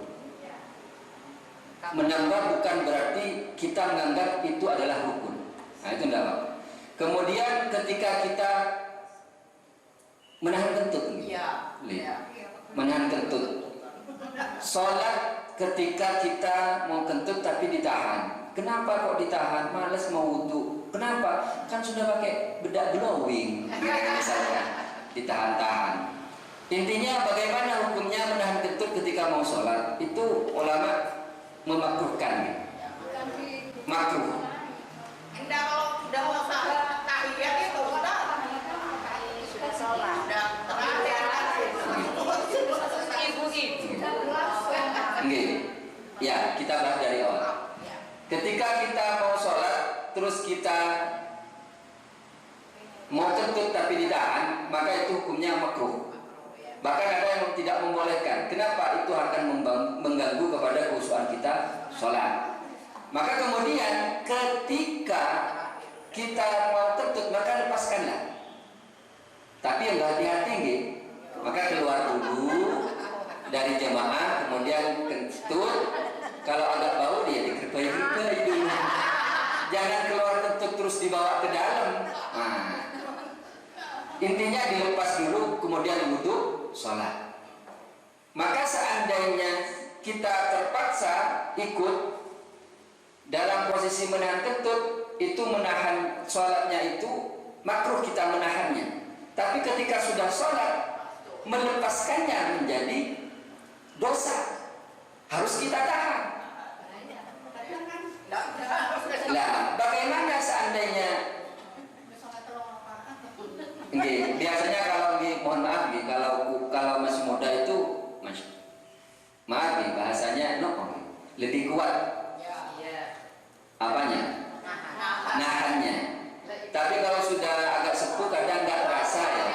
Speaker 4: Menambah bukan berarti kita menganggap itu adalah rukun. Nah itu tidak apa-apa. Kemudian ketika kita menahan kentut, menahan kentut, sholat ketika kita mau kentut tapi ditahan. Kenapa kok ditahan? Males mau wudu. Kenapa? Kan sudah pakai bedak glowing, misalnya ditahan-tahan. Intinya bagaimana hukumnya menahan kentut ketika mau sholat? Itu ulama memakruhkan, makruh.
Speaker 3: Enggak, kalau sudah mau tahiyat itu sudah sholat. Sudah terakhir
Speaker 4: Ya, kita bahas dari awal. Ketika kita mau sholat, terus kita mau kentut tapi ditahan, maka itu hukumnya makruh. Bahkan ada yang tidak membolehkan. Kenapa? Itu akan mengganggu kepada khusyuan kita sholat. Maka kemudian ketika kita mau kentut, maka lepaskanlah. Tapi yang hati-hati, maka keluar dulu dari jamaah, kemudian kentut. Kalau agak bau dia dikerbai-kerbai dulu. Jangan keluar kentut terus dibawa ke dalam. Nah, intinya dilepas dulu, kemudian wudhu, sholat. Maka seandainya kita terpaksa ikut dalam posisi menahan kentut, itu menahan sholatnya itu makruh kita menahannya. Tapi ketika sudah sholat, melepaskannya menjadi dosa. Harus kita tahan. lebih kuat apanya? Nahannya. Tapi kalau sudah agak sepuh kadang nggak terasa ya.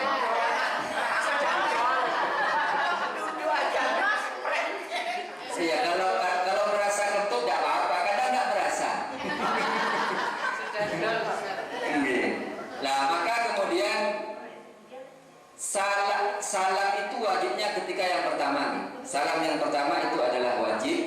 Speaker 4: Iya, kalau merasa kentut nggak apa-apa, kadang nggak berasa. Nah, maka kemudian salam itu wajibnya ketika yang pertama nih. Salam yang pertama itu adalah wajib,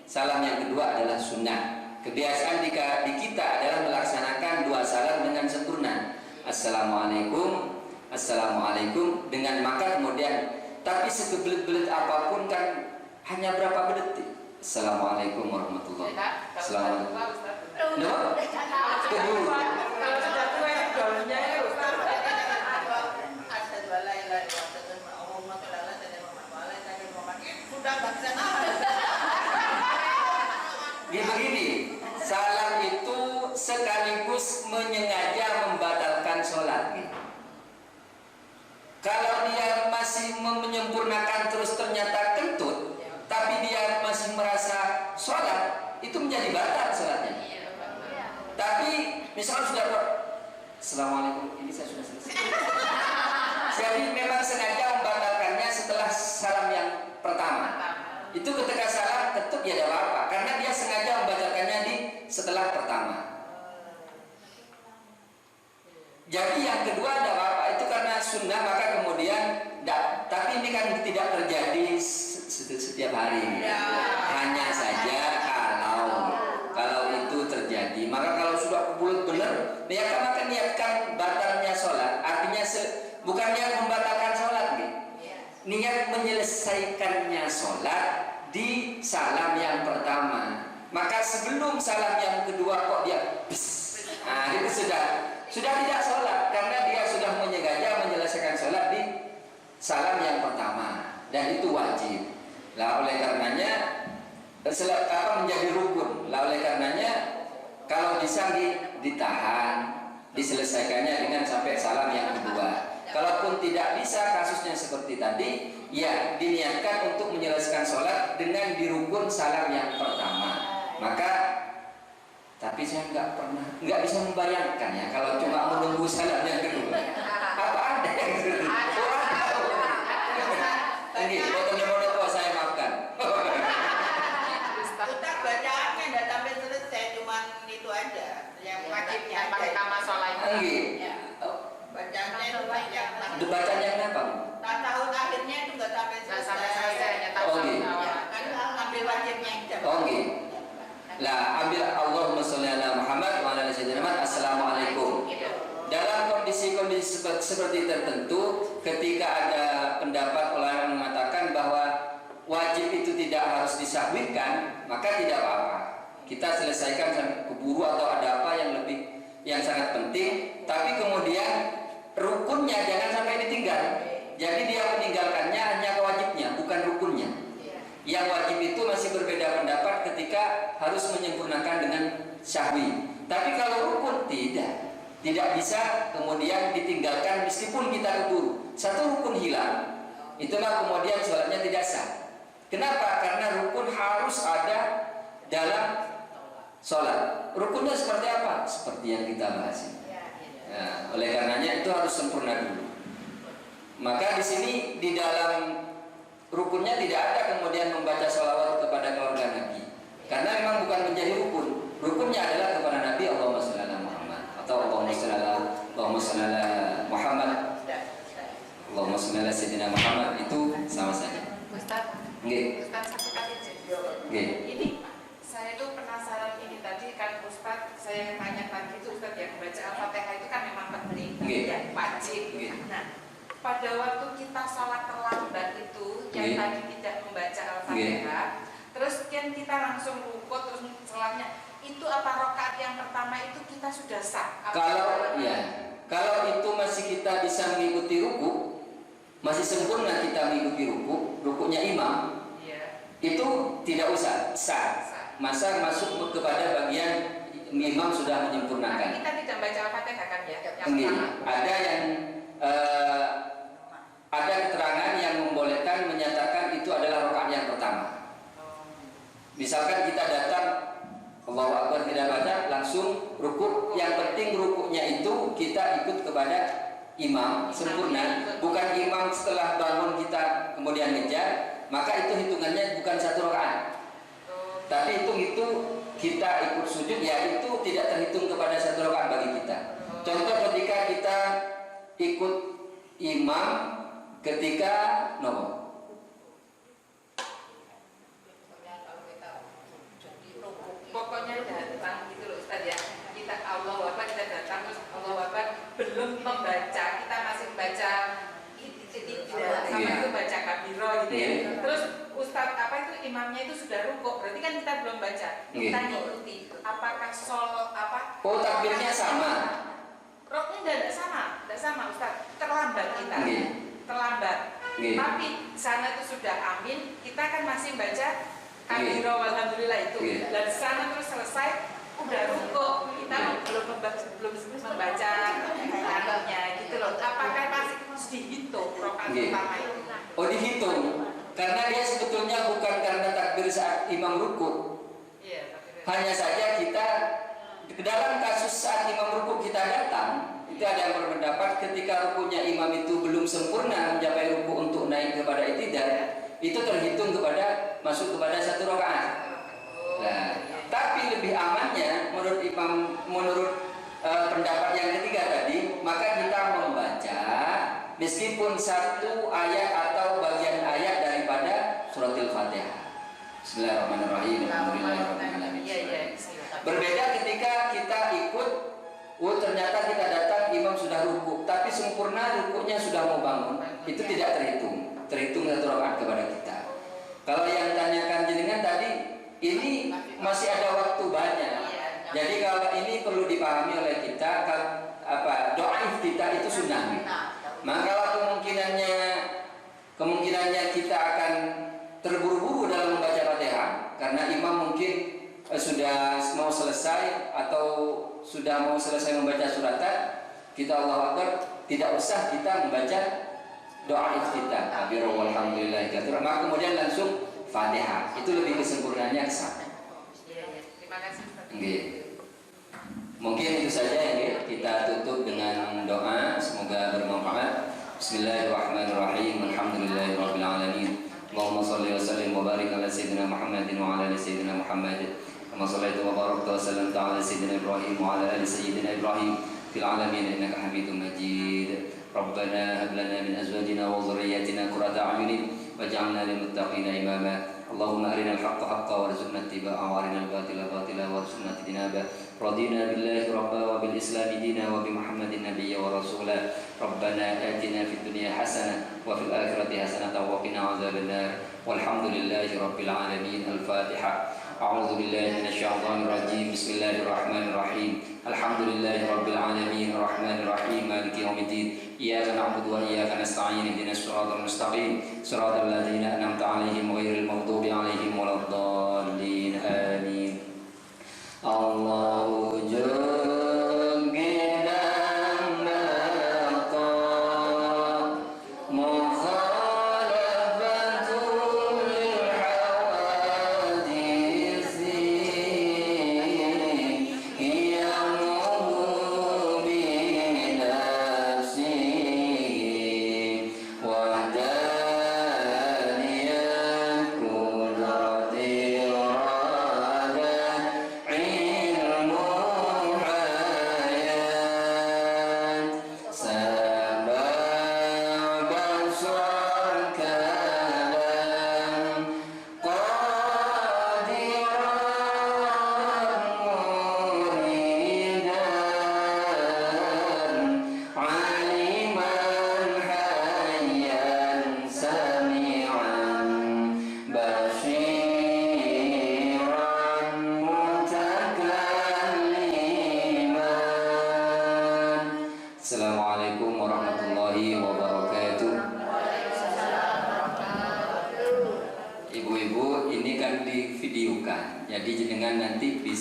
Speaker 4: salam yang kedua adalah sunnah. Kebiasaan di kita adalah melaksanakan dua salam dengan sempurna. Assalamualaikum, assalamualaikum, dengan maka kemudian, tapi sekebelet-belet apapun kan hanya berapa detik. Assalamualaikum warahmatullahi wabarakatuh. Assalamualaikum. Kedua.
Speaker 2: Kalau sudah tua gaulnya ya Ustaz.
Speaker 3: Sudah nggak bisa nahan.
Speaker 4: Dia begini, salam itu sekaligus menyengaja membatalkan sholat. Kalau dia masih menyempurnakan terus ternyata kentut, tapi dia masih merasa sholat, itu menjadi batal sholatnya. Tapi misalnya sudah Assalamualaikum, ini saya sudah selesai. Jadi memang sengaja membatalkannya setelah salam yang pertama. Itu ketika salam kentut ya tidak apa-apa, karena dia sengaja membatalkannya di setelah pertama. Jadi yang kedua tidak apa-apa, itu karena sunnah, maka kemudian tapi ini kan tidak terjadi setiap hari. Hanya saja kalau itu terjadi, maka kalau sudah kebulut benar, maka niatkan batalnya sholat. Artinya bukan niat membatalkan sholat, niat menyelesaikannya sholat di salam yang pertama. Maka sebelum salam yang kedua kok dia nah itu sudah tidak sholat, karena dia sudah menyelesaikan sholat di salam yang pertama, dan itu wajib. Lah oleh karenanya menjadi rukun. Lah oleh karenanya kalau bisa ditahan, diselesaikannya dengan sampai salam yang kedua. Kalaupun tidak bisa kasusnya seperti tadi, ya diniatkan untuk menyelesaikan sholat dengan dirukun salam yang pertama. Maka, tapi saya nggak bisa membayangkan ya kalau cuma menunggu salam yang kedua. Apa ada yang kedua? Ini potongnya mau saya maafkan.
Speaker 3: Ustaz bacaannya nggak sampai selesai, cuman itu aja yang wajibnya
Speaker 2: pakai kama sholat.
Speaker 3: Bacanya itu banyak.
Speaker 4: Bacanya apa?
Speaker 3: Tahun akhirnya itu nggak sampai selesai. Kan ambil wajibnya yang
Speaker 4: Lah ambil Allahumma sholli ala Muhammad wa ala ali sayyidina Muhammad. Assalamualaikum. Dalam kondisi-kondisi seperti tertentu, ketika ada pendapat ulama yang mengatakan bahwa wajib itu tidak harus disahwihkan, maka tidak apa-apa. Kita selesaikan sampai keburu atau ada apa yang sangat penting, tapi kemudian rukunnya jangan sampai ditinggal. Jadi dia meninggalkannya hanya kewajibnya, bukan rukunnya. Yang wajib itu masih berbeda pendapat ketika harus menyempurnakan dengan syahwi. Tapi kalau rukun tidak bisa kemudian ditinggalkan meskipun kita keburu. Satu rukun hilang, itulah kemudian sholatnya tidak sah. Kenapa? Karena rukun harus ada dalam sholat. Rukunnya seperti apa? Seperti yang kita bahas ini. Nah, oleh karenanya itu harus sempurna dulu. Maka di sini di dalam rukunnya tidak ada kemudian membaca sholawat kepada keluarga Nabi, karena memang bukan menjadi rukun. Rukunnya adalah kepada Nabi Allahumma sholli ala Muhammad atau Allahumma sholli ala Muhammad, Allahumma sholli ala sayyidina Muhammad, itu sama saja.
Speaker 2: Ustaz, Ustaz satu kali ini saya itu penasaran ini tadi kan Ustaz, saya tanya tadi itu Ustaz yang membaca Al-Fatihah itu kan memang penting, wajib. Nah, pada waktu kita salat terlambat itu yang tadi tidak membaca Al-Fatihah, terus kan kita langsung rukuk terus sholatnya itu apa rakaat yang pertama itu kita sudah sah?
Speaker 4: Kalau itu masih kita bisa mengikuti rukuk, masih sempurna kita mengikuti rukuknya imam, itu tidak usah sah. Masa masuk kepada bagian imam sudah menyempurnakan.
Speaker 2: Kita tidak baca Al-Fatihah kan ya?
Speaker 4: Ada yang ada keterangan yang membolehkan menyatakan itu adalah rakaat yang pertama. Misalkan kita langsung rukuk. Yang penting rukuknya itu kita ikut kepada imam sempurna, bukan imam setelah bangun kita kemudian ngejar, maka itu hitungannya bukan 1 rakaat. Tapi itu kita ikut sujud, ya itu tidak terhitung kepada 1 rakaat bagi kita. Contoh ketika kita ikut imam ketika
Speaker 2: pokoknya datang gitu loh Ustaz ya, kita Allahu Akbar, kita datang terus Allahu Akbar, belum membaca, kita masih membaca sama itu baca kabiro gitu ya. Terus Ustaz imamnya itu sudah rukuk, berarti kan kita belum baca, kita ngikuti. Apakah
Speaker 4: Oh, takbirnya sama?
Speaker 2: Rukuknya tidak sama Ustaz, terlambat kita, terlambat. Tapi sana itu sudah amin, kita kan masih baca kabiro alhamdulillah itu. Dan sana terus selesai, udah rukuk, kita belum membaca anaknya gitu loh. Apakah masih dihitung rakaat pertama itu?
Speaker 4: Oh, dihitung. Karena dia sebetulnya bukan karena takbir saat imam rukuk. Hanya saja kita dalam kasus saat imam rukuk kita datang, itu ada yang berpendapat ketika rukuknya imam itu belum sempurna mencapai rukuk untuk naik kepada i'tidal, itu terhitung kepada masuk kepada 1 rakaat. Nah, tapi lebih amannya menurut pendapat yang ketiga tadi, maka kita membaca meskipun 1 ayat atau bagian ayat daripada surat Al-Fatihah. Bismillahirrahmanirrahim. Alhamdulillahirrahmanirrahim. Berbeda ketika kita ikut, ternyata kita datang imam sudah rukuk, tapi sempurna rukuknya sudah mau bangun, itu tidak terhitung 1 rakaat kepada kita. Kalau yang tanyakan jenengan tadi, ini masih ada waktu banyak. Jadi kalau ini perlu dipahami oleh kita, doa iftitah itu sunnah. Maka kalau kemungkinannya kita akan terburu-buru dalam membaca Fatihah karena imam mungkin sudah mau selesai atau sudah mau selesai membaca suratan, kita Allahu Akbar, tidak usah kita membaca doa iftitah kabiro walhamdulillah katsira, maka kemudian langsung Fatihah. Itu lebih kesempurnaannya ke sana.
Speaker 2: Terima kasih Ustaz.
Speaker 4: Mungkin itu saja ya, kita tutup dengan doa, semoga bermanfaat. Bismillahirrahmanirrahim. Alhamdulillahirabbil alamin. Allahumma shalli wa sallim wa barik ala sayyidina Muhammadin wa ala ali sayyidina Muhammad. Kama shallaita wa barakta wa sallamta ala sayyidina Ibrahim wa ala ali sayyidina Ibrahim fil alamin innaka Hamidum Majid. Rabbana hab lana min azwajina wa dhurriyyatina qurrata a'yunin waj'alna lil muttaqina imama. Allahumma arina al-haqqa haqqan warzuqna ittiba'ahu wa arina al-batila batila warzuqna ijtinabah. Radina billahi rabba wa bil islami dina wa bi Muhammadin nabiyya wa rasula. Rabbana atina fid dunya hasanah wa fil akhirati hasanah wa qina adzabannar. Walhamdulillahi rabbil alamin. Al-Fatihah. A'udzu billahi minasyaitonir rajim. Bismillahirrahmanirrahim. Alhamdulillahi rabbil alamin. Arrahmanir rahim. Maliki yaumiddin. Iyyaka na'budu wa iyyaka nasta'in. Ihdinas siratal mustaqim. Siratal ladzina an'amta 'alaihim ghairil maghdubi 'alaihim waladdallin. Amin. Allahu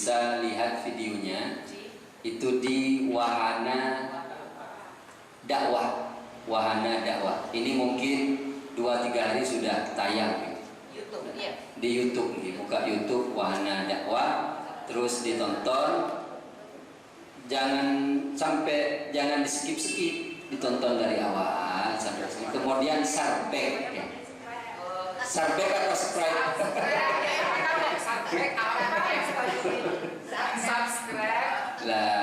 Speaker 4: bisa lihat videonya itu di Wahana Dakwah. Ini mungkin 2-3 hari sudah tayang
Speaker 3: YouTube, ya.
Speaker 4: di YouTube. Buka YouTube Wahana Dakwah, terus ditonton.
Speaker 1: jangan sampai jangan di skip ditonton dari awal sampai sini. Kemudian subscribe ya. Subscribe atau subscribe?
Speaker 2: Subscribe apa yang subscribe?
Speaker 1: Lah